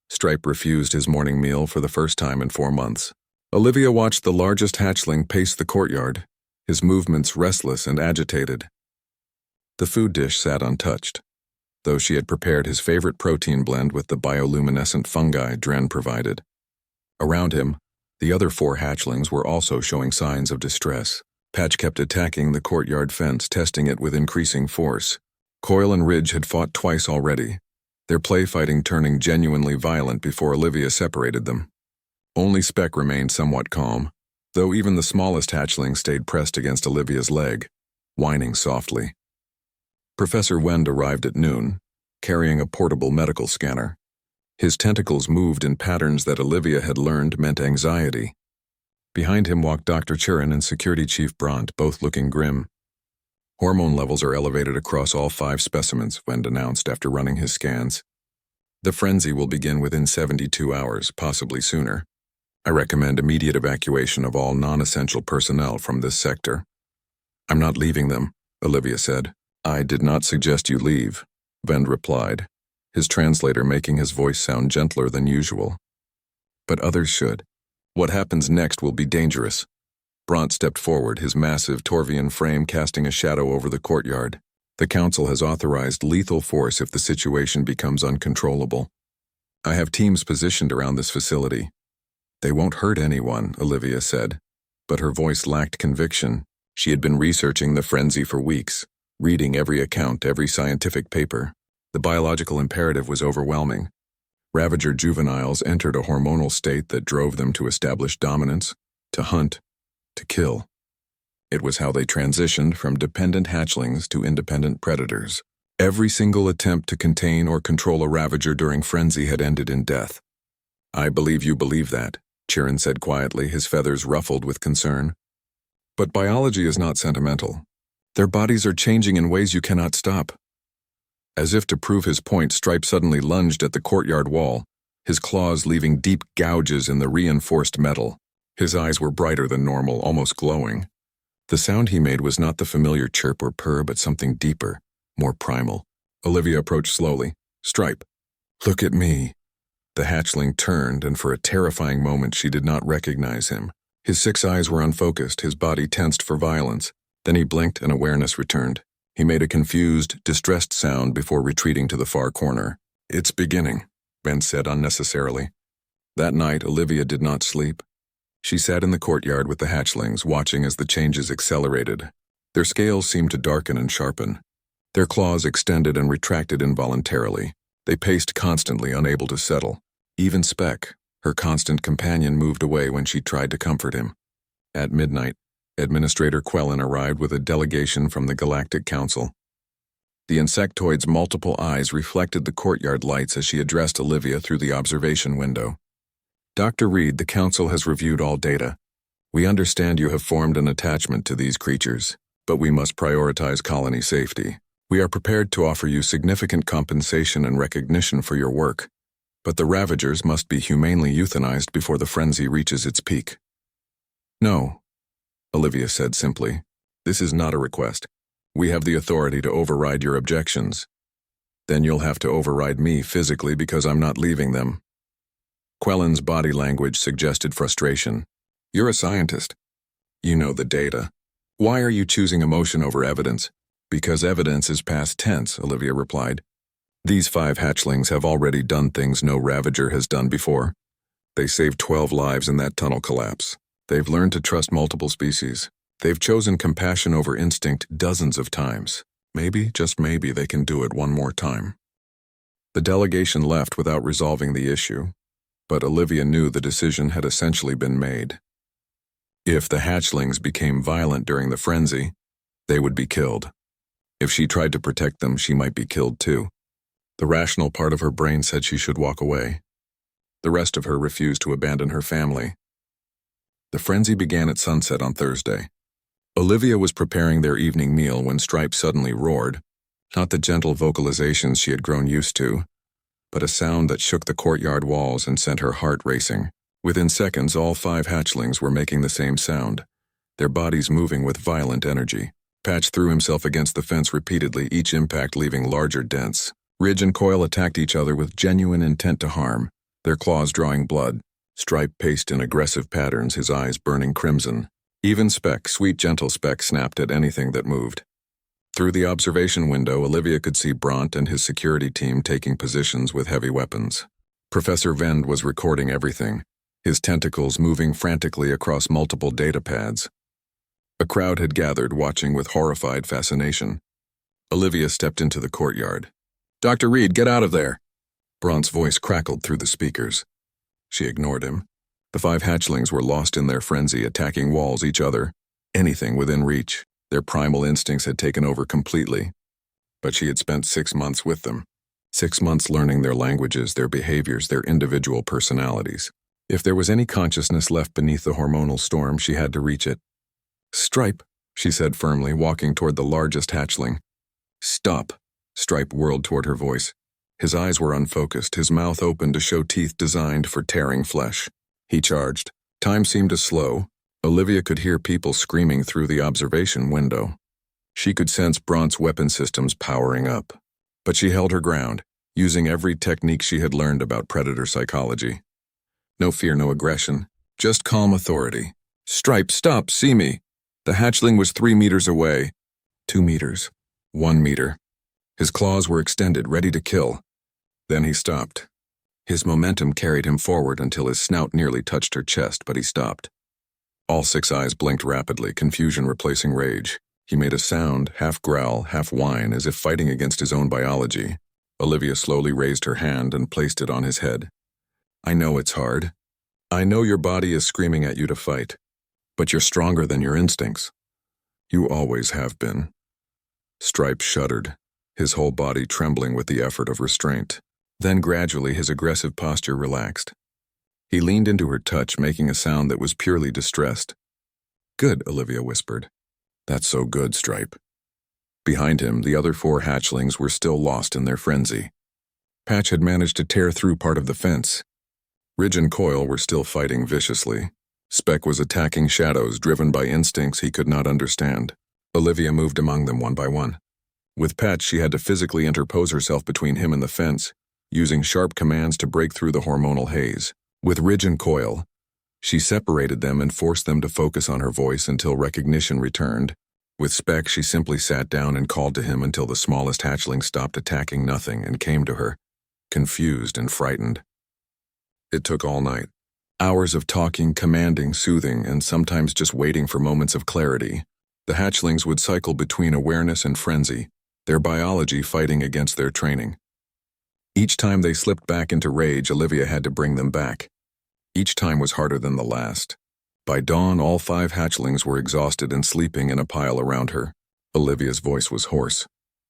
Stripe refused his morning meal for the first time in 4 months. Olivia watched the largest hatchling pace the courtyard, his movements restless and agitated. The food dish sat untouched, though she had prepared his favorite protein blend with the bioluminescent fungi Dren provided. Around him, the other 4 hatchlings were also showing signs of distress. Patch kept attacking the courtyard fence, testing it with increasing force. Coil and Ridge had fought twice already, their play fighting turning genuinely violent before Olivia separated them. Only Speck remained somewhat calm, though even the smallest hatchling stayed pressed against Olivia's leg, whining softly. Professor Wend arrived at noon, carrying a portable medical scanner. His tentacles moved in patterns that Olivia had learned meant anxiety. Behind him walked Dr. Churin and Security Chief Bront, both looking grim. "Hormone levels are elevated across all 5 specimens," Wend announced after running his scans. "The frenzy will begin within 72 hours, possibly sooner. I recommend immediate evacuation of all non-essential personnel from this sector." "I'm not leaving them," Olivia said. "I did not suggest you leave," Wend replied, his translator making his voice sound gentler than usual. "But others should. What happens next will be dangerous." Bront stepped forward, his massive Torvian frame casting a shadow over the courtyard. "The Council has authorized lethal force if the situation becomes uncontrollable. I have teams positioned around this facility." "They won't hurt anyone," Olivia said, but her voice lacked conviction. She had been researching the frenzy for weeks, reading every account, every scientific paper. The biological imperative was overwhelming. Ravager juveniles entered a hormonal state that drove them to establish dominance, to hunt, to kill. It was how they transitioned from dependent hatchlings to independent predators. Every single attempt to contain or control a Ravager during frenzy had ended in death. "I believe you believe that," Churin said quietly, his feathers ruffled with concern. "But biology is not sentimental. Their bodies are changing in ways you cannot stop." As if to prove his point, Stripe suddenly lunged at the courtyard wall, his claws leaving deep gouges in the reinforced metal. His eyes were brighter than normal, almost glowing. The sound he made was not the familiar chirp or purr, but something deeper, more primal. Olivia approached slowly. "Stripe, look at me." The hatchling turned, and for a terrifying moment she did not recognize him. His 6 eyes were unfocused, his body tensed for violence. Then he blinked and awareness returned. He made a confused, distressed sound before retreating to the far corner. "It's beginning," Ben said unnecessarily. That night, Olivia did not sleep. She sat in the courtyard with the hatchlings, watching as the changes accelerated. Their scales seemed to darken and sharpen. Their claws extended and retracted involuntarily. They paced constantly, unable to settle. Even Speck, her constant companion, moved away when she tried to comfort him. At midnight, Administrator Quellen arrived with a delegation from the Galactic Council. The insectoid's multiple eyes reflected the courtyard lights as she addressed Olivia through the observation window. "Dr. Reed, the Council has reviewed all data. We understand you have formed an attachment to these creatures, but we must prioritize colony safety. We are prepared to offer you significant compensation and recognition for your work, but the Ravagers must be humanely euthanized before the frenzy reaches its peak." "No," Olivia said simply. "This is not a request. We have the authority to override your objections. Then you'll have to override me physically because I'm not leaving them." Quellen's body language suggested frustration. "You're a scientist. You know the data. Why are you choosing emotion over evidence?" "Because evidence is past tense," Olivia replied. "These 5 hatchlings have already done things no Ravager has done before. They saved 12 lives in that tunnel collapse. They've learned to trust multiple species. They've chosen compassion over instinct dozens of times. Maybe, just maybe, they can do it one more time." The delegation left without resolving the issue, but Olivia knew the decision had essentially been made. If the hatchlings became violent during the frenzy, they would be killed. If she tried to protect them, she might be killed too. The rational part of her brain said she should walk away. The rest of her refused to abandon her family. The frenzy began at sunset on Thursday. Olivia was preparing their evening meal when Stripe suddenly roared, not the gentle vocalizations she had grown used to, but a sound that shook the courtyard walls and sent her heart racing. Within seconds, all 5 hatchlings were making the same sound, their bodies moving with violent energy. Patch threw himself against the fence repeatedly, each impact leaving larger dents. Ridge and Coil attacked each other with genuine intent to harm, their claws drawing blood. Stripe paced in aggressive patterns, his eyes burning crimson. Even Speck, sweet gentle Speck, snapped at anything that moved. Through the observation window, Olivia could see Bront and his security team taking positions with heavy weapons. Professor Vend was recording everything, his tentacles moving frantically across multiple data pads. A crowd had gathered, watching with horrified fascination. Olivia stepped into the courtyard. "Dr. Reed, get out of there!" Bront's voice crackled through the speakers. She ignored him. The 5 hatchlings were lost in their frenzy, attacking walls, each other, anything within reach. Their primal instincts had taken over completely. But she had spent 6 months with them. 6 months learning their languages, their behaviors, their individual personalities. If there was any consciousness left beneath the hormonal storm, she had to reach it. "Stripe," she said firmly, walking toward the largest hatchling. "Stop." Stripe whirled toward her voice. His eyes were unfocused, his mouth open to show teeth designed for tearing flesh. He charged. Time seemed to slow. Olivia could hear people screaming through the observation window. She could sense Bront's weapon systems powering up. But she held her ground, using every technique she had learned about predator psychology. No fear, no aggression, just calm authority. "Stripe, stop, see me." The hatchling was 3 meters away. 2 meters. 1 meter. His claws were extended, ready to kill. Then he stopped. His momentum carried him forward until his snout nearly touched her chest, but he stopped. All 6 eyes blinked rapidly, confusion replacing rage. He made a sound, half growl, half whine, as if fighting against his own biology. Olivia slowly raised her hand and placed it on his head. "I know it's hard. I know your body is screaming at you to fight. But you're stronger than your instincts. You always have been." Stripe shuddered, his whole body trembling with the effort of restraint. Then gradually his aggressive posture relaxed. He leaned into her touch, making a sound that was purely distressed. "Good," Olivia whispered. "That's so good, Stripe." Behind him, the other 4 hatchlings were still lost in their frenzy. Patch had managed to tear through part of the fence. Ridge and Coil were still fighting viciously. Speck was attacking shadows driven by instincts he could not understand. Olivia moved among them one by one. With Patch, she had to physically interpose herself between him and the fence, using sharp commands to break through the hormonal haze. With Ridge and Coil, she separated them and forced them to focus on her voice until recognition returned. With Speck, she simply sat down and called to him until the smallest hatchling stopped attacking nothing and came to her, confused and frightened. It took all night. Hours of talking, commanding, soothing, and sometimes just waiting for moments of clarity. The hatchlings would cycle between awareness and frenzy, their biology fighting against their training. Each time they slipped back into rage, Olivia had to bring them back. Each time was harder than the last. By dawn, all 5 hatchlings were exhausted and sleeping in a pile around her. Olivia's voice was hoarse,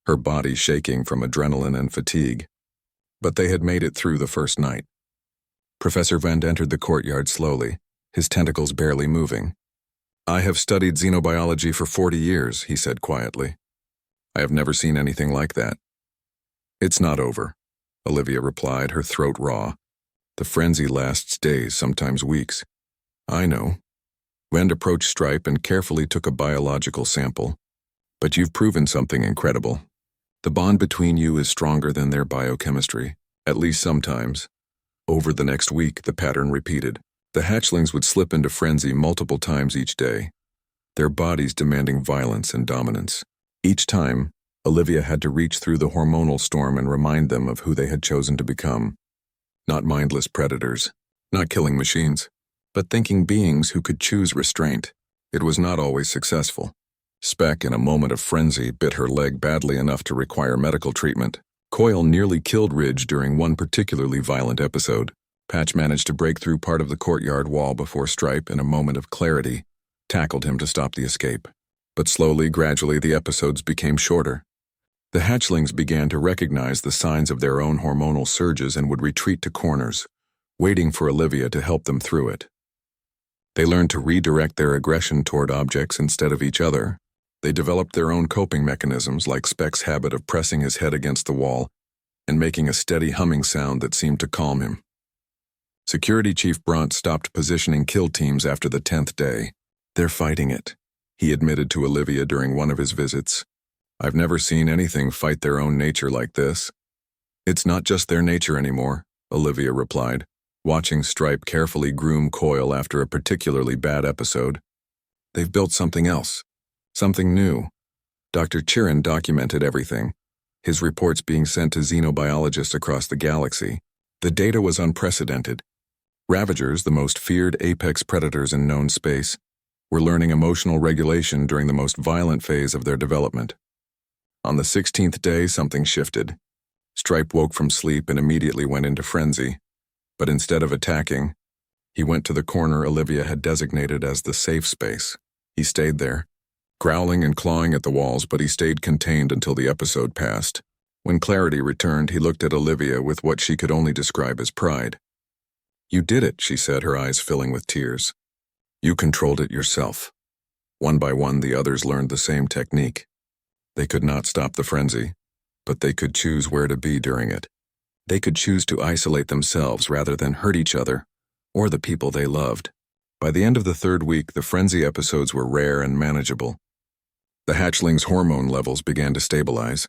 her body shaking from adrenaline and fatigue. But they had made it through the first night. Professor Vend entered the courtyard slowly, his tentacles barely moving. "I have studied xenobiology for 40 years, he said quietly. "I have never seen anything like that." "It's not over," Olivia replied, her throat raw. "The frenzy lasts days, sometimes weeks." "I know." Vend approached Stripe and carefully took a biological sample. "But you've proven something incredible. The bond between you is stronger than their biochemistry, at least sometimes." Over the next week, the pattern repeated. The hatchlings would slip into frenzy multiple times each day, their bodies demanding violence and dominance. Each time, Olivia had to reach through the hormonal storm and remind them of who they had chosen to become. Not mindless predators, not killing machines, but thinking beings who could choose restraint. It was not always successful. Speck, in a moment of frenzy, bit her leg badly enough to require medical treatment. Coil nearly killed Ridge during one particularly violent episode. Patch managed to break through part of the courtyard wall before Stripe, in a moment of clarity, tackled him to stop the escape. But slowly, gradually, the episodes became shorter. The hatchlings began to recognize the signs of their own hormonal surges and would retreat to corners, waiting for Olivia to help them through it. They learned to redirect their aggression toward objects instead of each other. They developed their own coping mechanisms, like Speck's habit of pressing his head against the wall and making a steady humming sound that seemed to calm him. Security Chief Brunt stopped positioning kill teams after the 10th day. "They're fighting it," he admitted to Olivia during one of his visits. "I've never seen anything fight their own nature like this." "It's not just their nature anymore," Olivia replied, watching Stripe carefully groom Coil after a particularly bad episode. "They've built something else. Something new." Dr. Chirin documented everything, his reports being sent to xenobiologists across the galaxy. The data was unprecedented. Ravagers, the most feared apex predators in known space, were learning emotional regulation during the most violent phase of their development. On the 16th day, something shifted. Stripe woke from sleep and immediately went into frenzy. But instead of attacking, he went to the corner Olivia had designated as the safe space. He stayed there, growling and clawing at the walls, but he stayed contained until the episode passed. When clarity returned, he looked at Olivia with what she could only describe as pride. "You did it," she said, her eyes filling with tears. "You controlled it yourself." One by one, the others learned the same technique. They could not stop the frenzy, but they could choose where to be during it. They could choose to isolate themselves rather than hurt each other or the people they loved. By the end of the 3rd week, the frenzy episodes were rare and manageable. The hatchlings' hormone levels began to stabilize.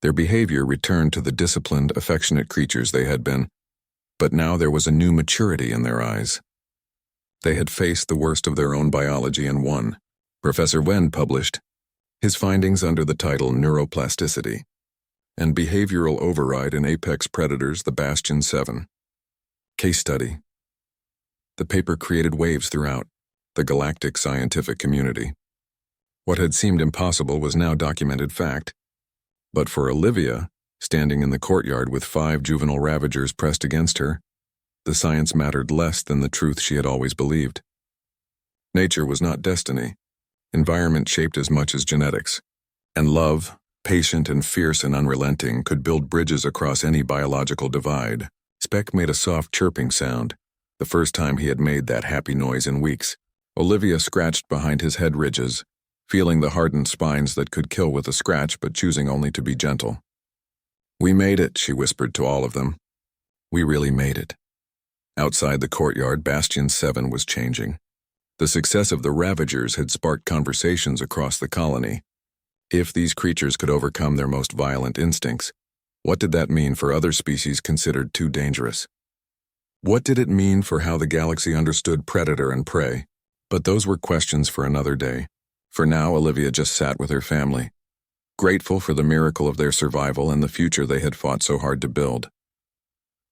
Their behavior returned to the disciplined, affectionate creatures they had been, but now there was a new maturity in their eyes. They had faced the worst of their own biology and won. Professor Wen published his findings under the title Neuroplasticity and Behavioral Override in Apex Predators, the Bastion 7. Case study. The paper created waves throughout the galactic scientific community. What had seemed impossible was now documented fact. But for Olivia, standing in the courtyard with 5 juvenile ravagers pressed against her, the science mattered less than the truth she had always believed. Nature was not destiny. Environment shaped as much as genetics. And love, patient and fierce and unrelenting, could build bridges across any biological divide. Speck made a soft chirping sound, the first time he had made that happy noise in weeks. Olivia scratched behind his head ridges, feeling the hardened spines that could kill with a scratch but choosing only to be gentle. "We made it," she whispered to all of them. "We really made it." Outside the courtyard, Bastion 7 was changing. The success of the Ravagers had sparked conversations across the colony. If these creatures could overcome their most violent instincts, what did that mean for other species considered too dangerous? What did it mean for how the galaxy understood predator and prey? But those were questions for another day. For now, Olivia just sat with her family, grateful for the miracle of their survival and the future they had fought so hard to build.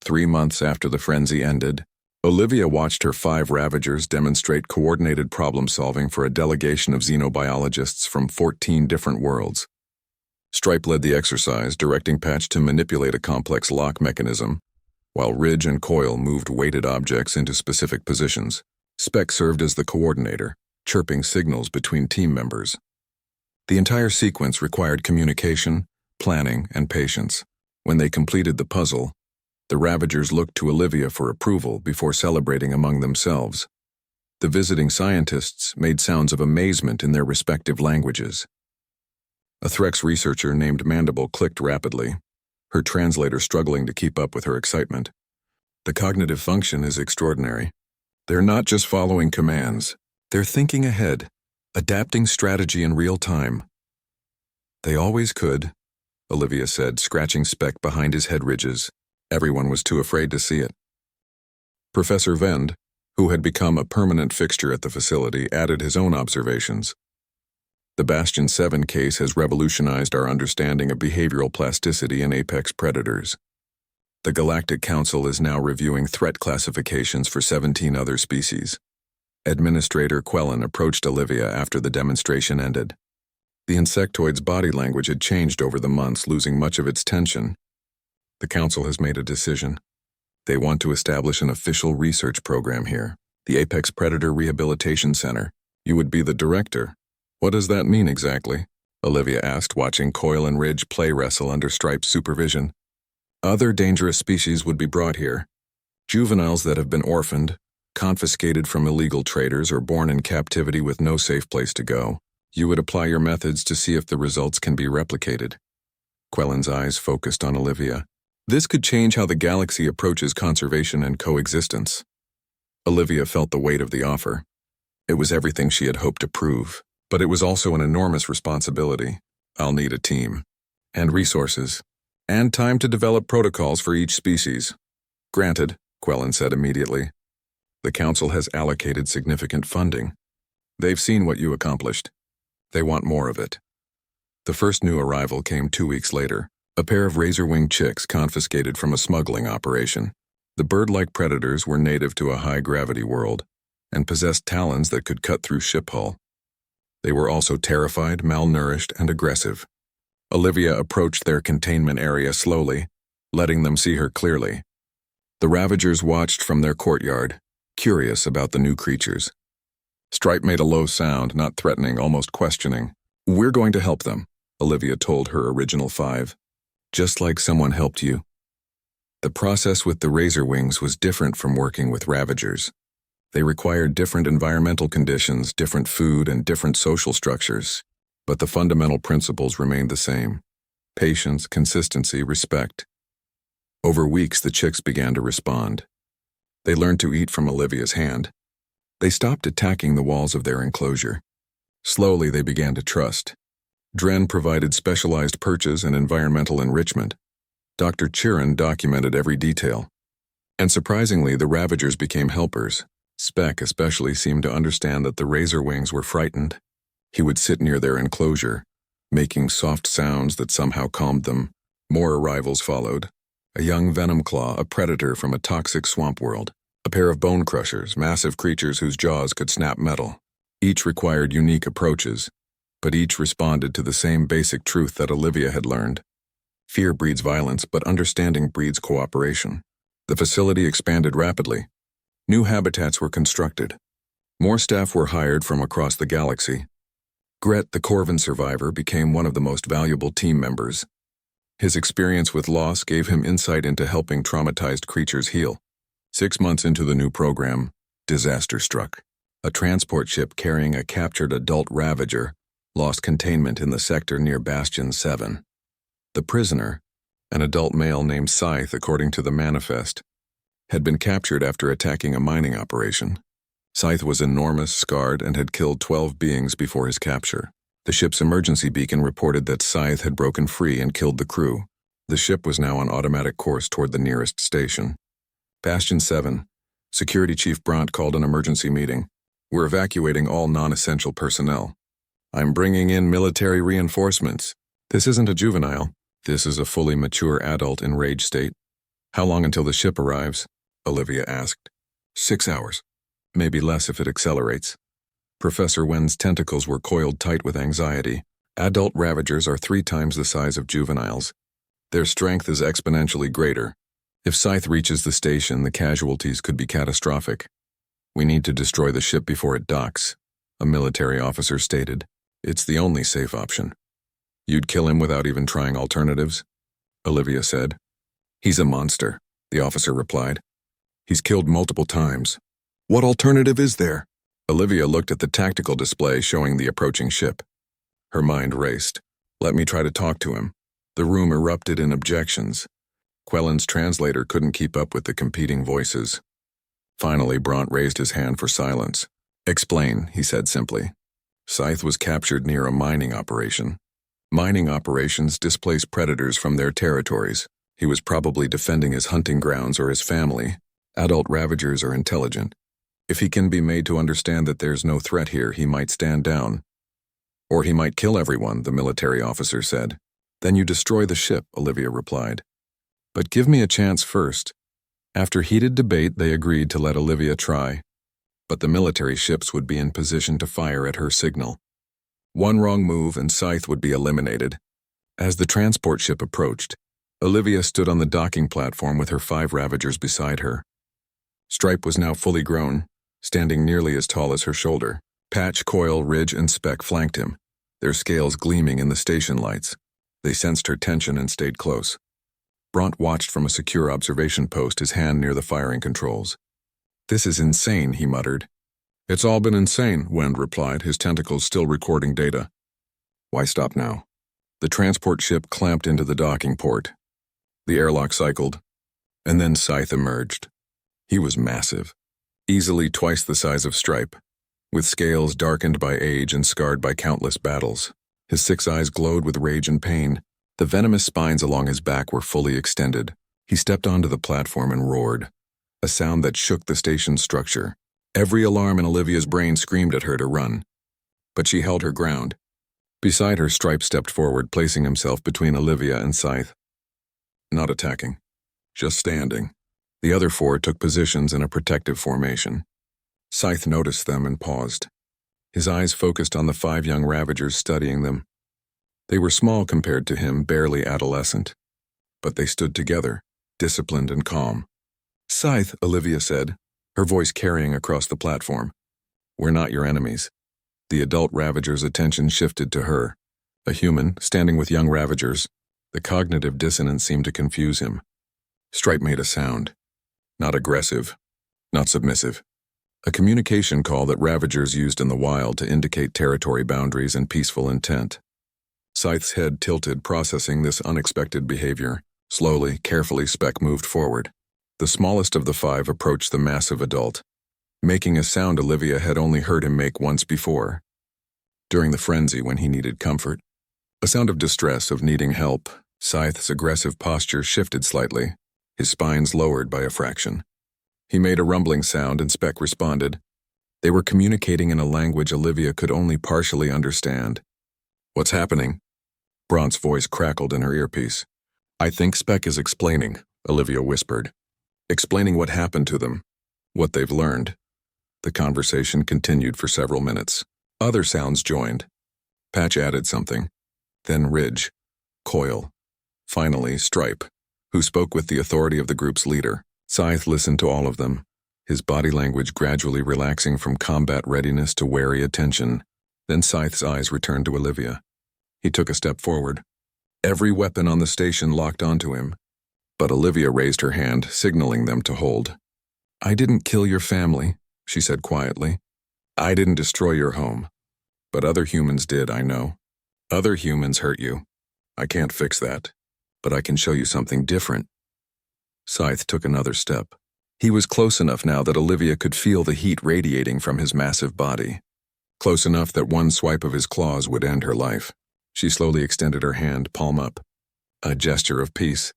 3 months after the frenzy ended, Olivia watched her 5 Ravagers demonstrate coordinated problem-solving for a delegation of xenobiologists from 14 different worlds. Stripe led the exercise, directing Patch to manipulate a complex lock mechanism, while Ridge and Coil moved weighted objects into specific positions. Spec served as the coordinator, chirping signals between team members. The entire sequence required communication, planning, and patience. When they completed the puzzle, the Ravagers looked to Olivia for approval before celebrating among themselves. The visiting scientists made sounds of amazement in their respective languages. A Threx researcher named Mandible clicked rapidly, her translator struggling to keep up with her excitement. "The cognitive function is extraordinary. They're not just following commands. They're thinking ahead, adapting strategy in real time." "They always could," Olivia said, scratching Spec behind his head ridges. Everyone was too afraid to see it. Professor Vend, who had become a permanent fixture at the facility, added his own observations. "The Bastion 7 case has revolutionized our understanding of behavioral plasticity in apex predators. The Galactic Council is now reviewing threat classifications for 17 other species." Administrator Quellen approached Olivia after the demonstration ended. The insectoid's body language had changed over the months, losing much of its tension. "The Council has made a decision. They want to establish an official research program here, the Apex Predator Rehabilitation Center. You would be the director." "What does that mean exactly?" Olivia asked, watching Coil and Ridge play wrestle under Stripe's supervision. "Other dangerous species would be brought here. Juveniles that have been orphaned, confiscated from illegal traders, or born in captivity with no safe place to go. You would apply your methods to see if the results can be replicated." Quellen's eyes focused on Olivia. "This could change how the galaxy approaches conservation and coexistence." Olivia felt the weight of the offer. It was everything she had hoped to prove, but it was also an enormous responsibility. "I'll need a team, and resources, and time to develop protocols for each species." "Granted," Quellen said immediately. "The Council has allocated significant funding. They've seen what you accomplished. They want more of it." The first new arrival came 2 weeks later. A pair of razor-winged chicks confiscated from a smuggling operation. The bird-like predators were native to a high-gravity world and possessed talons that could cut through ship hull. They were also terrified, malnourished, and aggressive. Olivia approached their containment area slowly, letting them see her clearly. The Ravagers watched from their courtyard, curious about the new creatures. Stripe made a low sound, not threatening, almost questioning. "We're going to help them," Olivia told her original 5. "Just like someone helped you." The process with the Razor Wings was different from working with Ravagers. They required different environmental conditions, different food, and different social structures, but the fundamental principles remained the same: patience, consistency, respect. Over weeks, the chicks began to respond. They learned to eat from Olivia's hand. They stopped attacking the walls of their enclosure. Slowly, they began to trust. Dren provided specialized perches and environmental enrichment. Dr. Chirin documented every detail. And surprisingly, the Ravagers became helpers. Spec especially seemed to understand that the Razor Wings were frightened. He would sit near their enclosure, making soft sounds that somehow calmed them. More arrivals followed. A young Venom Claw, a predator from a toxic swamp world. A pair of Bone Crushers, massive creatures whose jaws could snap metal. Each required unique approaches, but each responded to the same basic truth that Olivia had learned. Fear breeds violence, but understanding breeds cooperation. The facility expanded rapidly. New habitats were constructed. More staff were hired from across the galaxy. Gret, the Corvin survivor, became one of the most valuable team members. His experience with loss gave him insight into helping traumatized creatures heal. 6 months into the new program, disaster struck. A transport ship carrying a captured adult Ravager lost containment in the sector near Bastion 7. The prisoner, an adult male named Scythe according to the manifest, had been captured after attacking a mining operation. Scythe was enormous, scarred, and had killed 12 beings before his capture. The ship's emergency beacon reported that Scythe had broken free and killed the crew. The ship was now on automatic course toward the nearest station. Bastion 7. Security Chief Brandt called an emergency meeting. We're evacuating all non-essential personnel. I'm bringing in military reinforcements. This isn't a juvenile. This is a fully mature adult in rage state. How long until the ship arrives? Olivia asked. 6 hours. Maybe less if it accelerates. Professor Wen's tentacles were coiled tight with anxiety. Adult Ravagers are 3 times the size of juveniles. Their strength is exponentially greater. If Scythe reaches the station, the casualties could be catastrophic. We need to destroy the ship before it docks, a military officer stated. It's the only safe option. You'd kill him without even trying alternatives? Olivia said. He's a monster, the officer replied. He's killed multiple times. What alternative is there? Olivia looked at the tactical display showing the approaching ship. Her mind raced. Let me try to talk to him. The room erupted in objections. Quellen's translator couldn't keep up with the competing voices. Finally, Brandt raised his hand for silence. Explain, he said simply. Scythe was captured near a mining operation. Mining operations displace predators from their territories. He was probably defending his hunting grounds or his family. Adult Ravagers are intelligent. If he can be made to understand that there's no threat here, he might stand down. Or he might kill everyone, the military officer said. Then you destroy the ship, Olivia replied. But give me a chance first. After heated debate, they agreed to let Olivia try. But the military ships would be in position to fire at her signal. One wrong move and Scythe would be eliminated. As the transport ship approached, Olivia stood on the docking platform with her 5 Ravagers beside her. Stripe was now fully grown, standing nearly as tall as her shoulder. Patch, Coil, Ridge, and Speck flanked him, their scales gleaming in the station lights. They sensed her tension and stayed close. Brandt watched from a secure observation post, his hand near the firing controls. This is insane, he muttered. It's all been insane, Wend replied, his tentacles still recording data. Why stop now? The transport ship clamped into the docking port. The airlock cycled, and then Scythe emerged. He was massive, easily twice the size of Stripe, with scales darkened by age and scarred by countless battles. His 6 eyes glowed with rage and pain. The venomous spines along his back were fully extended. He stepped onto the platform and roared, a sound that shook the station's structure. Every alarm in Olivia's brain screamed at her to run. But she held her ground. Beside her, Stripe stepped forward, placing himself between Olivia and Scythe. Not attacking, just standing. The other 4 took positions in a protective formation. Scythe noticed them and paused. His eyes focused on the 5 young Ravagers studying them. They were small compared to him, barely adolescent. But they stood together, disciplined and calm. Scythe, Olivia said, her voice carrying across the platform. We're not your enemies. The adult Ravager's attention shifted to her. A human, standing with young Ravagers. The cognitive dissonance seemed to confuse him. Stripe made a sound. Not aggressive, not submissive. A communication call that Ravagers used in the wild to indicate territory boundaries and peaceful intent. Scythe's head tilted, processing this unexpected behavior. Slowly, carefully, Speck moved forward. The smallest of the 5 approached the massive adult, making a sound Olivia had only heard him make once before, during the frenzy when he needed comfort. A sound of distress, of needing help. Scythe's aggressive posture shifted slightly, his spines lowered by a fraction. He made a rumbling sound and Speck responded. They were communicating in a language Olivia could only partially understand. What's happening? Brandt's voice crackled in her earpiece. I think Speck is explaining, Olivia whispered. Explaining what happened to them, what they've learned. The conversation continued for several minutes. Other sounds joined. Patch added something. Then Ridge, Coil. Finally, Stripe, who spoke with the authority of the group's leader. Scythe listened to all of them, his body language gradually relaxing from combat readiness to wary attention. Then Scythe's eyes returned to Olivia. He took a step forward. Every weapon on the station locked onto him. But Olivia raised her hand, signaling them to hold. I didn't kill your family, she said quietly. I didn't destroy your home. But other humans did, I know. Other humans hurt you. I can't fix that. But I can show you something different. Scythe took another step. He was close enough now that Olivia could feel the heat radiating from his massive body. Close enough that one swipe of his claws would end her life. She slowly extended her hand, palm up. A gesture of peace.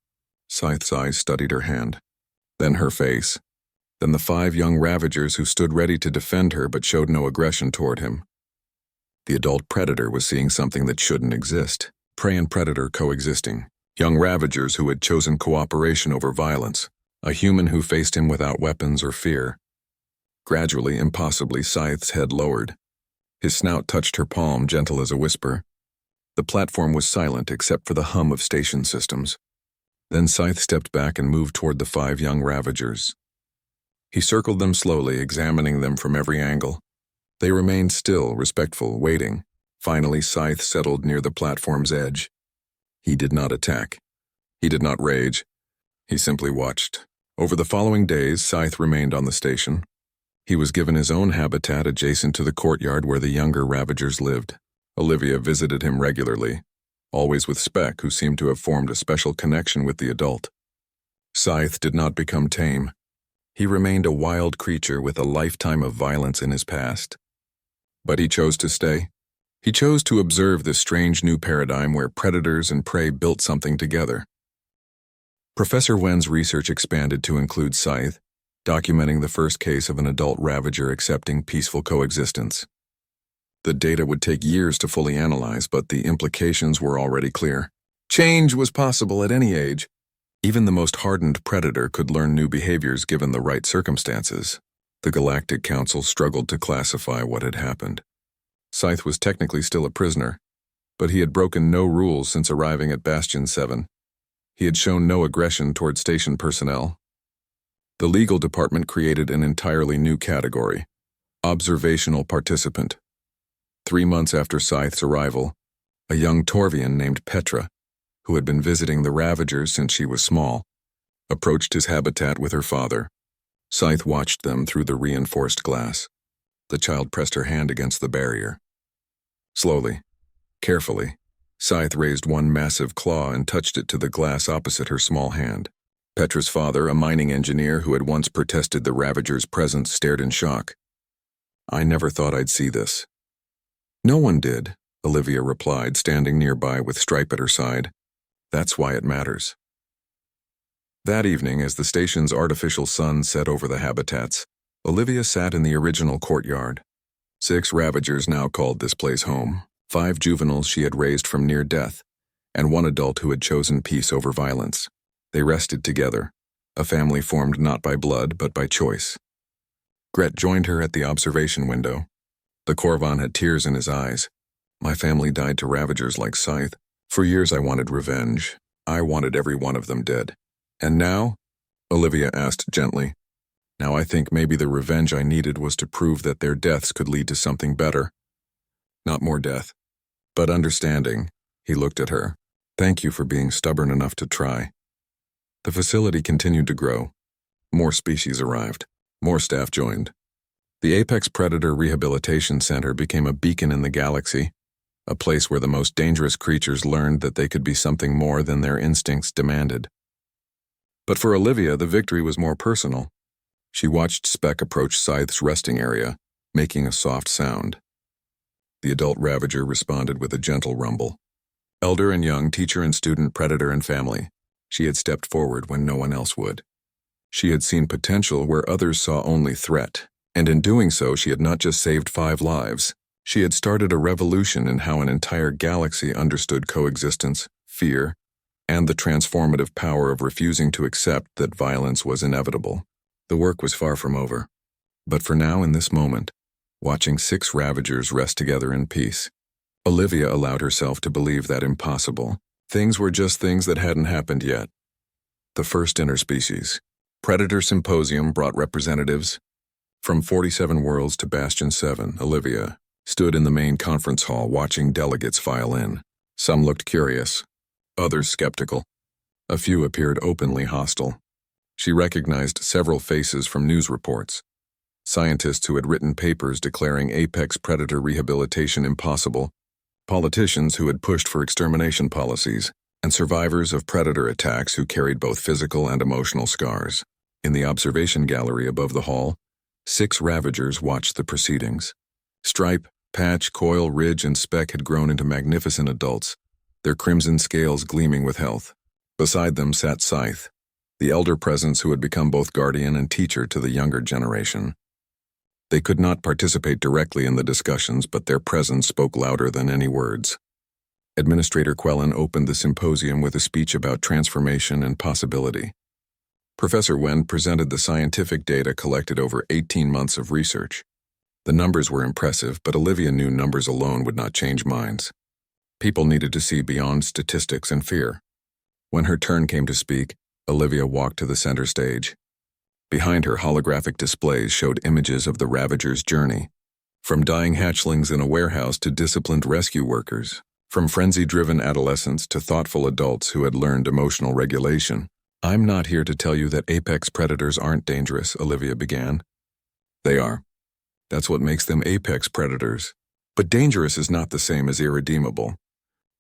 Scythe's eyes studied her hand. Then her face. Then the 5 young ravagers who stood ready to defend her but showed no aggression toward him. The adult predator was seeing something that shouldn't exist. Prey and predator coexisting. Young ravagers who had chosen cooperation over violence. A human who faced him without weapons or fear. Gradually, impossibly, Scythe's head lowered. His snout touched her palm, gentle as a whisper. The platform was silent except for the hum of station systems. Then Scythe stepped back and moved toward the 5 young ravagers. He circled them slowly, examining them from every angle. They remained still, respectful, waiting. Finally, Scythe settled near the platform's edge. He did not attack. He did not rage. He simply watched. Over the following days, Scythe remained on the station. He was given his own habitat adjacent to the courtyard where the younger ravagers lived. Olivia visited him regularly, always with Speck, who seemed to have formed a special connection with the adult. Scythe did not become tame. He remained a wild creature with a lifetime of violence in his past. But he chose to stay. He chose to observe this strange new paradigm where predators and prey built something together. Professor Wen's research expanded to include Scythe, documenting the first case of an adult ravager accepting peaceful coexistence. The data would take years to fully analyze, but the implications were already clear. Change was possible at any age. Even the most hardened predator could learn new behaviors given the right circumstances. The Galactic Council struggled to classify what had happened. Scythe was technically still a prisoner, but he had broken no rules since arriving at Bastion 7. He had shown no aggression toward station personnel. The legal department created an entirely new category, observational participant. 3 months after Scythe's arrival, a young Torvian named Petra, who had been visiting the Ravagers since she was small, approached his habitat with her father. Scythe watched them through the reinforced glass. The child pressed her hand against the barrier. Slowly, carefully, Scythe raised one massive claw and touched it to the glass opposite her small hand. Petra's father, a mining engineer who had once protested the Ravagers' presence, stared in shock. "I never thought I'd see this." "No one did," Olivia replied, standing nearby with Stripe at her side. "That's why it matters." That evening, as the station's artificial sun set over the habitats, Olivia sat in the original courtyard. 6 Ravagers now called this place home, 5 juveniles she had raised from near death, and 1 adult who had chosen peace over violence. They rested together, a family formed not by blood but by choice. Gret joined her at the observation window. The Korvan had tears in his eyes. "My family died to Ravagers like Scythe. For years I wanted revenge. I wanted every one of them dead. And now?" Olivia asked gently. "Now I think maybe the revenge I needed was to prove that their deaths could lead to something better. Not more death, but understanding." He looked at her. "Thank you for being stubborn enough to try." The facility continued to grow. More species arrived. More staff joined. The Apex Predator Rehabilitation Center became a beacon in the galaxy, a place where the most dangerous creatures learned that they could be something more than their instincts demanded. But for Olivia, the victory was more personal. She watched Speck approach Scythe's resting area, making a soft sound. The adult Ravager responded with a gentle rumble. Elder and young, teacher and student, predator and family, she had stepped forward when no one else would. She had seen potential where others saw only threat, and in doing so she had not just saved 5 lives. She had started a revolution in how an entire galaxy understood coexistence, fear, and the transformative power of refusing to accept that violence was inevitable. The work was far from over. But for now, in this moment, watching 6 Ravagers rest together in peace, Olivia allowed herself to believe that impossible. Things were just things that hadn't happened yet. The first interspecies Predator Symposium brought representatives from 47 worlds to Bastion 7. Olivia stood in the main conference hall watching delegates file in. Some looked curious, others skeptical. A few appeared openly hostile. She recognized several faces from news reports. scientists who had written papers declaring apex predator rehabilitation impossible, politicians who had pushed for extermination policies, and survivors of predator attacks who carried both physical and emotional scars. In the observation gallery above the hall, 6 ravagers watched the proceedings. Stripe, Patch, Coil, Ridge, and Speck had grown into magnificent adults, their crimson scales gleaming with health. Beside them sat Scythe, the elder presence who had become both guardian and teacher to the younger generation. They could not participate directly in the discussions, but their presence spoke louder than any words. Administrator Quellen opened the symposium with a speech about transformation and possibility. Professor Wen presented the scientific data collected over 18 months of research. The numbers were impressive, but Olivia knew numbers alone would not change minds. People needed to see beyond statistics and fear. When her turn came to speak, Olivia walked to the center stage. Behind her, holographic displays showed images of the Ravager's journey. From dying hatchlings in a warehouse to disciplined rescue workers, from frenzy-driven adolescents to thoughtful adults who had learned emotional regulation. "I'm not here to tell you that apex predators aren't dangerous," Olivia began. "They are. That's what makes them apex predators. But dangerous is not the same as irredeemable.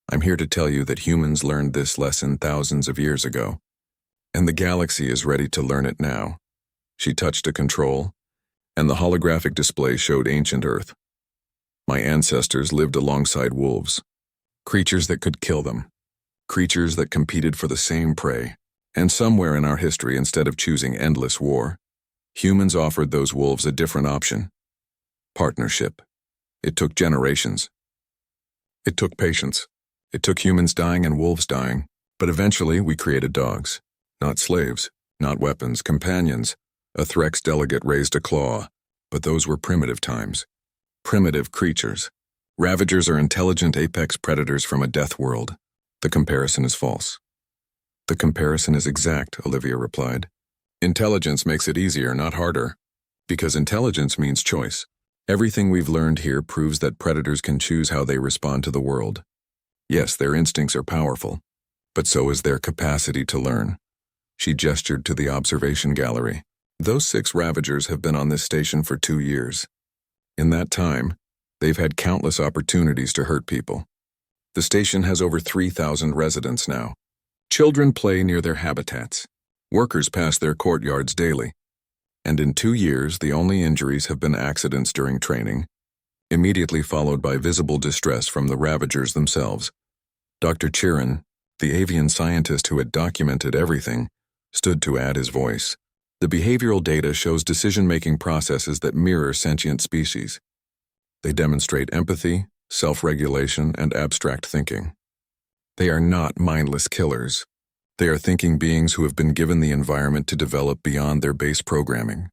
I'm here to tell you that humans learned this lesson thousands of years ago, and the galaxy is ready to learn it now." She touched a control, and the holographic display showed ancient Earth. "My ancestors lived alongside wolves, creatures that could kill them, creatures that competed for the same prey. And somewhere in our history, instead of choosing endless war, humans offered those wolves a different option. Partnership. It took generations. It took patience. It took humans dying and wolves dying. But eventually we created dogs. Not slaves, not weapons, companions. A Threx delegate raised a claw. But those were primitive times. Primitive creatures. Ravagers are intelligent apex predators from a death world. The comparison is false." "The comparison is exact," Olivia replied. "Intelligence makes it easier, not harder. Because intelligence means choice. Everything we've learned here proves that predators can choose how they respond to the world. Yes, their instincts are powerful, but so is their capacity to learn." She gestured to the observation gallery. "Those 6 Ravagers have been on this station for 2 years. In that time, they've had countless opportunities to hurt people. The station has over 3,000 residents now. Children play near their habitats. Workers pass their courtyards daily. And in 2 years, the only injuries have been accidents during training, immediately followed by visible distress from the Ravagers themselves." Dr. Chirin, the avian scientist who had documented everything, stood to add his voice. "The behavioral data shows decision-making processes that mirror sentient species. They demonstrate empathy, self-regulation, and abstract thinking. They are not mindless killers. They are thinking beings who have been given the environment to develop beyond their base programming."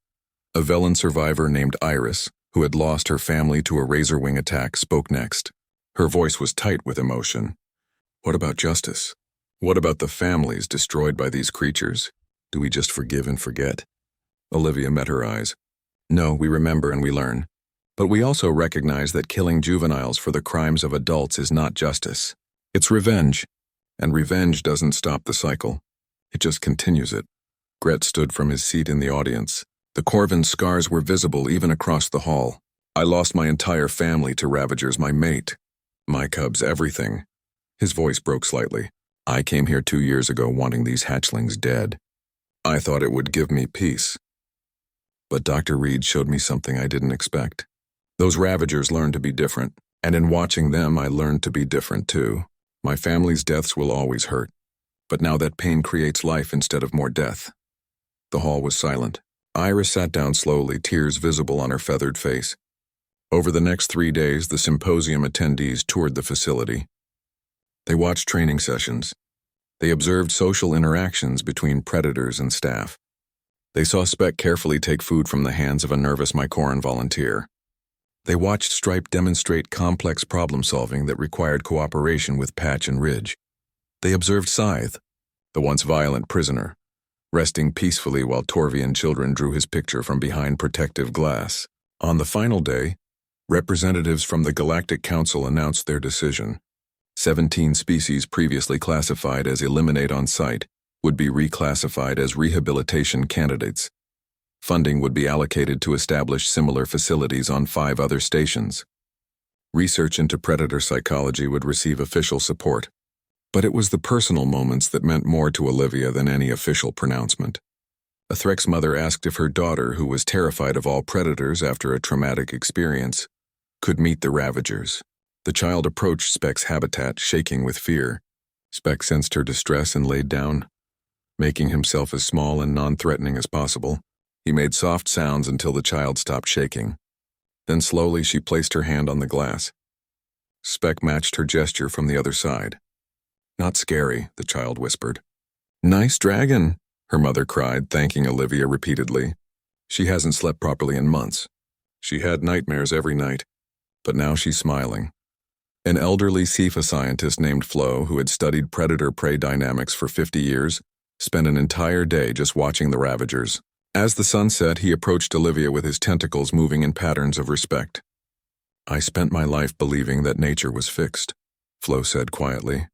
A Velen survivor named Iris, who had lost her family to a razor-wing attack, spoke next. Her voice was tight with emotion. "What about justice? What about the families destroyed by these creatures? Do we just forgive and forget?" Olivia met her eyes. "No, we remember and we learn. But we also recognize that killing juveniles for the crimes of adults is not justice. It's revenge. And revenge doesn't stop the cycle. It just continues it." Gret stood from his seat in the audience. The Corvin scars were visible even across the hall. "I lost my entire family to Ravagers, my mate, my cubs, everything." His voice broke slightly. "I came here 2 years ago wanting these hatchlings dead. I thought it would give me peace. But Dr. Reed showed me something I didn't expect. Those Ravagers learned to be different, and in watching them I learned to be different too. My family's deaths will always hurt, but now that pain creates life instead of more death." The hall was silent. Iris sat down slowly, tears visible on her feathered face. Over the next 3 days, the symposium attendees toured the facility. They watched training sessions. They observed social interactions between predators and staff. They saw Speck carefully take food from the hands of a nervous Mycoran volunteer. They watched Stripe demonstrate complex problem-solving that required cooperation with Patch and Ridge. They observed Scythe, the once violent prisoner, resting peacefully while Torvian children drew his picture from behind protective glass. On the final day, representatives from the Galactic Council announced their decision. 17 species previously classified as eliminate on sight would be reclassified as rehabilitation candidates. Funding would be allocated to establish similar facilities on 5 other stations. Research into predator psychology would receive official support, but it was the personal moments that meant more to Olivia than any official pronouncement. Athrek's mother asked if her daughter, who was terrified of all predators after a traumatic experience, could meet the Ravagers. The child approached Speck's habitat, shaking with fear. Speck sensed her distress and laid down, making himself as small and non-threatening as possible. He made soft sounds until the child stopped shaking. Then slowly she placed her hand on the glass. Speck matched her gesture from the other side. "Not scary," the child whispered. "Nice dragon," her mother cried, thanking Olivia repeatedly. She hasn't slept properly in months. She had nightmares every night, but now she's smiling. An elderly Sci-Fi scientist named Flo, who had studied predator-prey dynamics for 50 years, spent an entire day just watching the Ravagers. As the sun set, he approached Olivia with his tentacles moving in patterns of respect. "I spent my life believing that nature was fixed," Flo said quietly.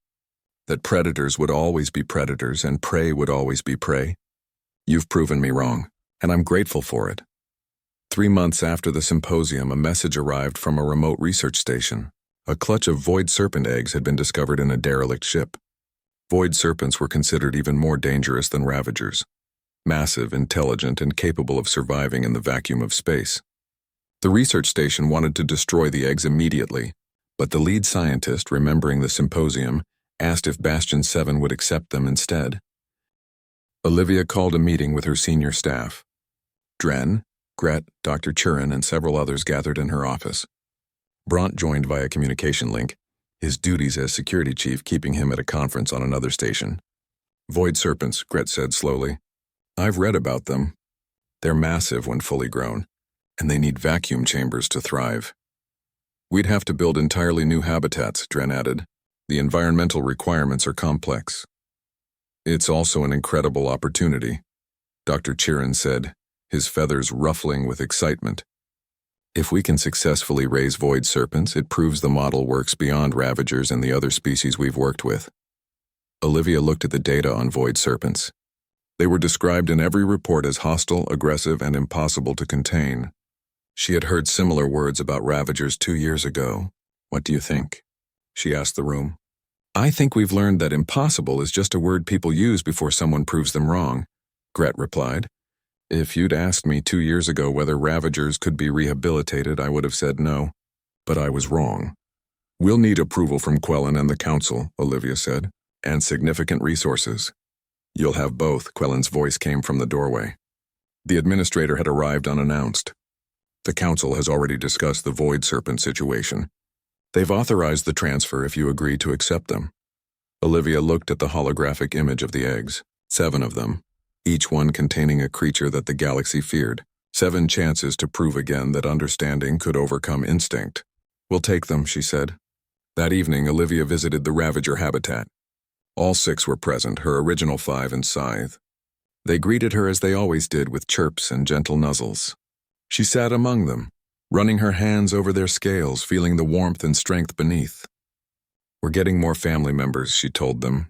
"That predators would always be predators and prey would always be prey. You've proven me wrong, and I'm grateful for it." 3 months after the symposium, a message arrived from a remote research station. A clutch of void serpent eggs had been discovered in a derelict ship. Void serpents were considered even more dangerous than Ravagers. Massive, intelligent, and capable of surviving in the vacuum of space. The research station wanted to destroy the eggs immediately, but the lead scientist, remembering the symposium, asked if Bastion 7 would accept them instead. Olivia called a meeting with her senior staff. Dren, Gret, Dr. Churin, and several others gathered in her office. Bront joined via communication link, his duties as security chief keeping him at a conference on another station. "Void serpents," Gret said slowly. "I've read about them. They're massive when fully grown, and they need vacuum chambers to thrive. We'd have to build entirely new habitats," Dren added. "The environmental requirements are complex." "It's also an incredible opportunity," Dr. Churin said, his feathers ruffling with excitement. "If we can successfully raise void serpents, it proves the model works beyond Ravagers and the other species we've worked with." Olivia looked at the data on void serpents. They were described in every report as hostile, aggressive, and impossible to contain. She had heard similar words about Ravagers 2 years ago. "What do you think?" she asked the room. "I think we've learned that impossible is just a word people use before someone proves them wrong," Gret replied. "If you'd asked me 2 years ago whether Ravagers could be rehabilitated, I would have said no. But I was wrong." "We'll need approval from Quellen and the Council," Olivia said, "and significant resources." "You'll have both," Quellen's voice came from the doorway. The administrator had arrived unannounced. "The Council has already discussed the Void Serpent situation. They've authorized the transfer if you agree to accept them." Olivia looked at the holographic image of the eggs. 7 of them, each one containing a creature that the galaxy feared. 7 chances to prove again that understanding could overcome instinct. "We'll take them," she said. That evening, Olivia visited the Ravager habitat. All 6 were present, her original 5 and Scythe. They greeted her as they always did, with chirps and gentle nuzzles. She sat among them, running her hands over their scales, feeling the warmth and strength beneath. "We're getting more family members," she told them.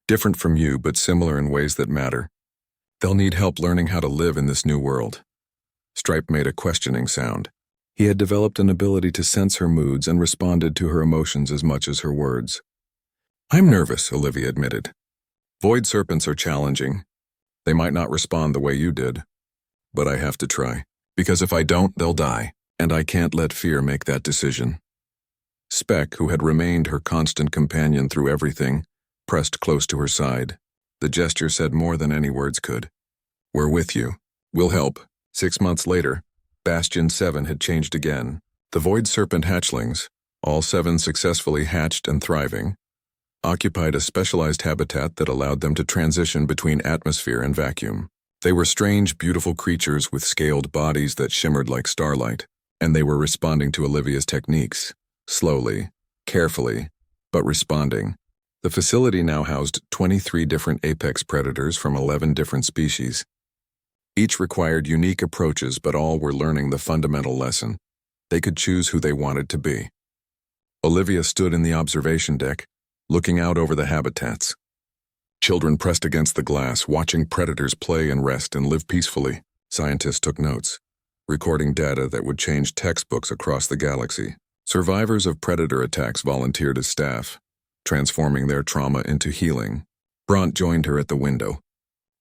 "Different from you, but similar in ways that matter. They'll need help learning how to live in this new world." Stripe made a questioning sound. He had developed an ability to sense her moods and responded to her emotions as much as her words. "I'm nervous," Olivia admitted. "Void serpents are challenging. They might not respond the way you did. But I have to try, because if I don't, they'll die, and I can't let fear make that decision." Speck, who had remained her constant companion through everything, pressed close to her side. The gesture said more than any words could. "We're with you. We'll help." 6 months later, Bastion 7 had changed again. The Void Serpent hatchlings, all 7 successfully hatched and thriving, occupied a specialized habitat that allowed them to transition between atmosphere and vacuum. They were strange, beautiful creatures with scaled bodies that shimmered like starlight, and they were responding to Olivia's techniques, slowly, carefully, but responding. The facility now housed 23 different apex predators from 11 different species. Each required unique approaches, but all were learning the fundamental lesson. They could choose who they wanted to be. Olivia stood in the observation deck, looking out over the habitats. Children pressed against the glass, watching predators play and rest and live peacefully. Scientists took notes, recording data that would change textbooks across the galaxy. Survivors of predator attacks volunteered as staff, transforming their trauma into healing. Bront joined her at the window.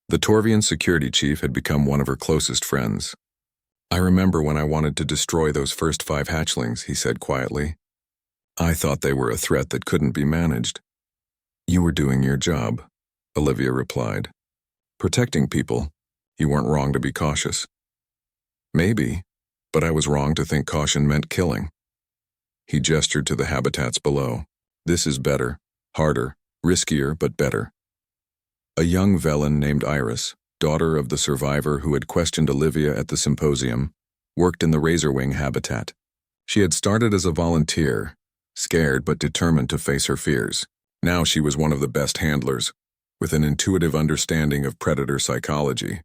The Torvian security chief had become one of her closest friends. "I remember when I wanted to destroy those first 5 hatchlings," he said quietly. "I thought they were a threat that couldn't be managed." "You were doing your job," Olivia replied. "Protecting people. You weren't wrong to be cautious." "Maybe, but I was wrong to think caution meant killing." He gestured to the habitats below. "This is better, harder, riskier, but better." A young Velen named Iris, daughter of the survivor who had questioned Olivia at the symposium, worked in the Razorwing habitat. She had started as a volunteer, scared but determined to face her fears. Now she was one of the best handlers, with an intuitive understanding of predator psychology.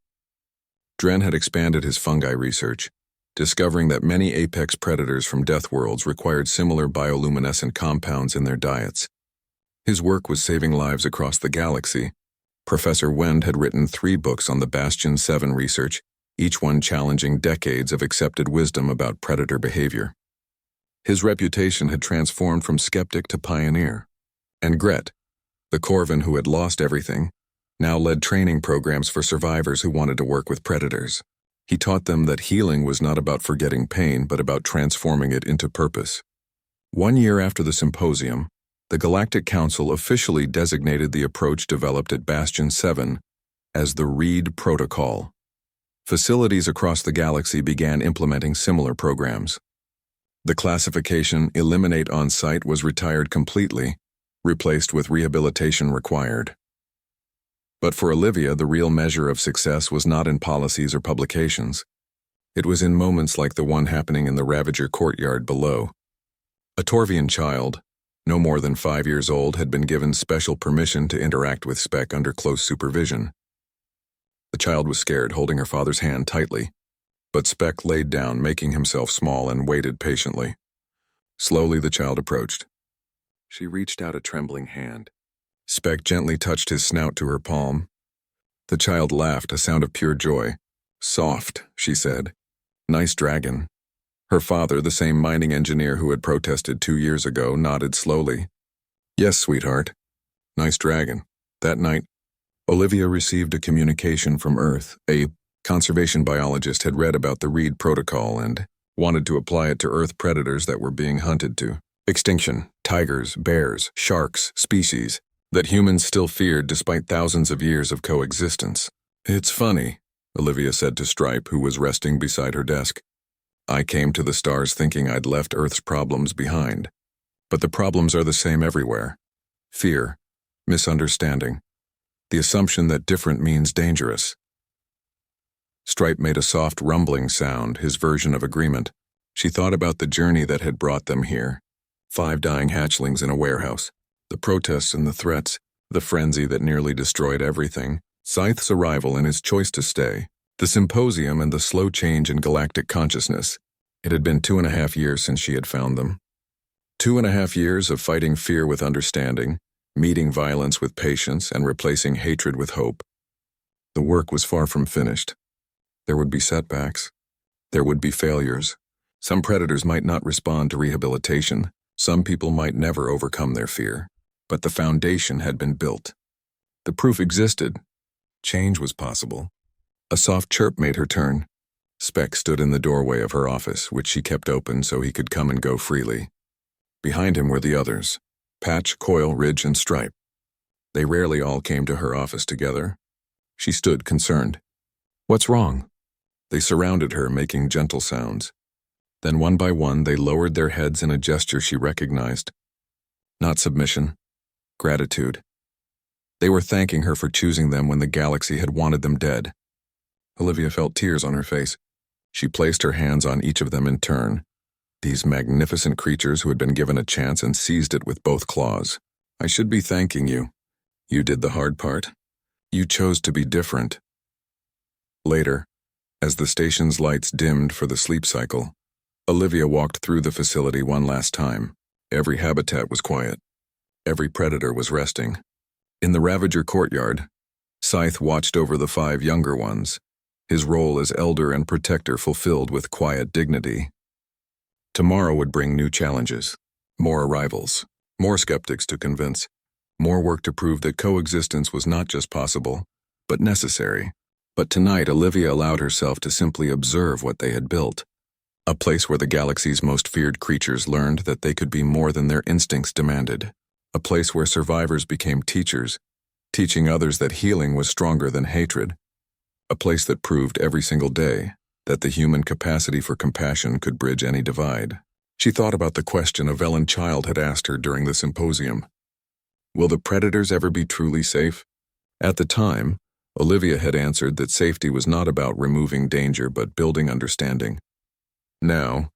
Dren had expanded his fungi research, discovering that many apex predators from death worlds required similar bioluminescent compounds in their diets. His work was saving lives across the galaxy. Professor Wend had written 3 books on the Bastion 7 research, each one challenging decades of accepted wisdom about predator behavior. His reputation had transformed from skeptic to pioneer. And Gret, the Corvin who had lost everything, now led training programs for survivors who wanted to work with predators. He taught them that healing was not about forgetting pain, but about transforming it into purpose. 1 year after the symposium, the Galactic Council officially designated the approach developed at Bastion 7 as the Reed Protocol. Facilities across the galaxy began implementing similar programs. The classification "Eliminate on-site" was retired completely, replaced with "Rehabilitation required." But for Olivia, the real measure of success was not in policies or publications. It was in moments like the one happening in the Ravager courtyard below. A Torvian child, no more than 5 years old, had been given special permission to interact with Spec under close supervision. The child was scared, holding her father's hand tightly, but Spec laid down, making himself small, and waited patiently. Slowly the child approached. She reached out a trembling hand. Spec gently touched his snout to her palm. The child laughed, a sound of pure joy. "Soft," she said. "Nice dragon." Her father, the same mining engineer who had protested 2 years ago, nodded slowly. "Yes, sweetheart. Nice dragon." That night, Olivia received a communication from Earth. A conservation biologist had read about the Reed Protocol and wanted to apply it to Earth predators that were being hunted to extinction: tigers, bears, sharks, species that humans still feared despite thousands of years of coexistence. "It's funny," Olivia said to Stripe, who was resting beside her desk. "I came to the stars thinking I'd left Earth's problems behind. But the problems are the same everywhere. Fear, misunderstanding, the assumption that different means dangerous." Stripe made a soft rumbling sound, his version of agreement. She thought about the journey that had brought them here. 5 dying hatchlings in a warehouse, the protests and the threats, the frenzy that nearly destroyed everything, Scythe's arrival and his choice to stay, the symposium and the slow change in galactic consciousness. It had been 2.5 years since she had found them. 2.5 years of fighting fear with understanding, meeting violence with patience, and replacing hatred with hope. The work was far from finished. There would be setbacks. There would be failures. Some predators might not respond to rehabilitation. Some people might never overcome their fear. But the foundation had been built. The proof existed. Change was possible. A soft chirp made her turn. Spec stood in the doorway of her office, which she kept open so he could come and go freely. Behind him were the others: Patch, Coil, Ridge, and Stripe. They rarely all came to her office together. She stood concerned. "What's wrong?" They surrounded her, making gentle sounds. Then one by one they lowered their heads in a gesture she recognized. Not submission, gratitude. They were thanking her for choosing them when the galaxy had wanted them dead. Olivia felt tears on her face. She placed her hands on each of them in turn. These magnificent creatures who had been given a chance and seized it with both claws. "I should be thanking you. You did the hard part. You chose to be different." Later, as the station's lights dimmed for the sleep cycle, Olivia walked through the facility one last time. Every habitat was quiet. Every predator was resting. In the Ravager courtyard, Scythe watched over the 5 younger ones. his role as elder and protector fulfilled with quiet dignity. Tomorrow would bring new challenges, more arrivals, more skeptics to convince, more work to prove that coexistence was not just possible, but necessary. But tonight, Olivia allowed herself to simply observe what they had built. A place where the galaxy's most feared creatures learned that they could be more than their instincts demanded. A place where survivors became teachers, teaching others that healing was stronger than hatred. A place that proved every single day that the human capacity for compassion could bridge any divide. She thought about the question a Velen child had asked her during the symposium. Will the predators ever be truly safe? At the time, Olivia had answered that safety was not about removing danger but building understanding. Now,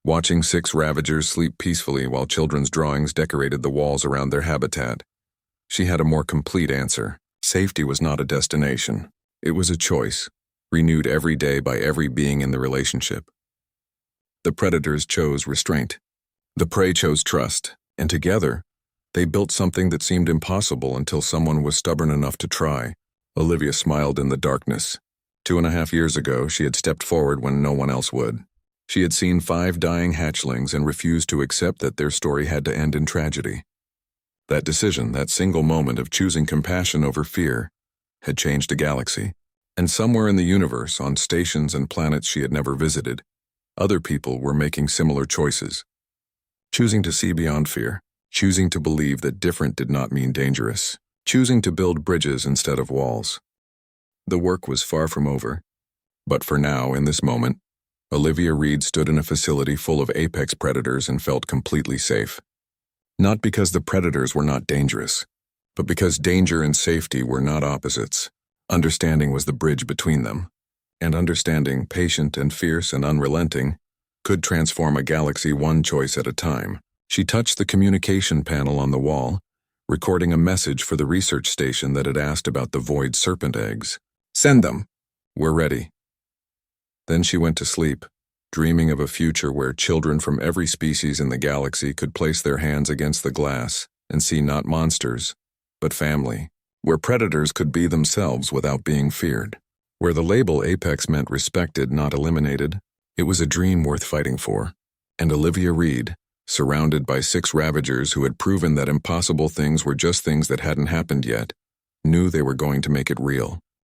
watching 6 ravagers sleep peacefully while children's drawings decorated the walls around their habitat, she had a more complete answer. Safety was not a destination. It was a choice, renewed every day by every being in the relationship. The predators chose restraint. The prey chose trust, and together, they built something that seemed impossible until someone was stubborn enough to try. Olivia smiled in the darkness. 2.5 years ago, she had stepped forward when no one else would. She had seen 5 dying hatchlings and refused to accept that their story had to end in tragedy. That decision, that single moment of choosing compassion over fear, had changed a galaxy. And somewhere in the universe, on stations and planets she had never visited, other people were making similar choices. Choosing to see beyond fear, choosing to believe that different did not mean dangerous, choosing to build bridges instead of walls. The work was far from over. But for now, in this moment, Olivia Reed stood in a facility full of apex predators and felt completely safe. Not because the predators were not dangerous, but because danger and safety were not opposites. Understanding was the bridge between them. And understanding, patient and fierce and unrelenting, could transform a galaxy one choice at a time. She touched the communication panel on the wall, recording a message for the research station that had asked about the void serpent eggs. "Send them. We're ready." Then she went to sleep, dreaming of a future where children from every species in the galaxy could place their hands against the glass and see not monsters, but family. Where predators could be themselves without being feared. Where the label apex meant respected, not eliminated. It was a dream worth fighting for. And Olivia Reed, surrounded by 6 ravagers who had proven that impossible things were just things that hadn't happened yet, knew they were going to make it real.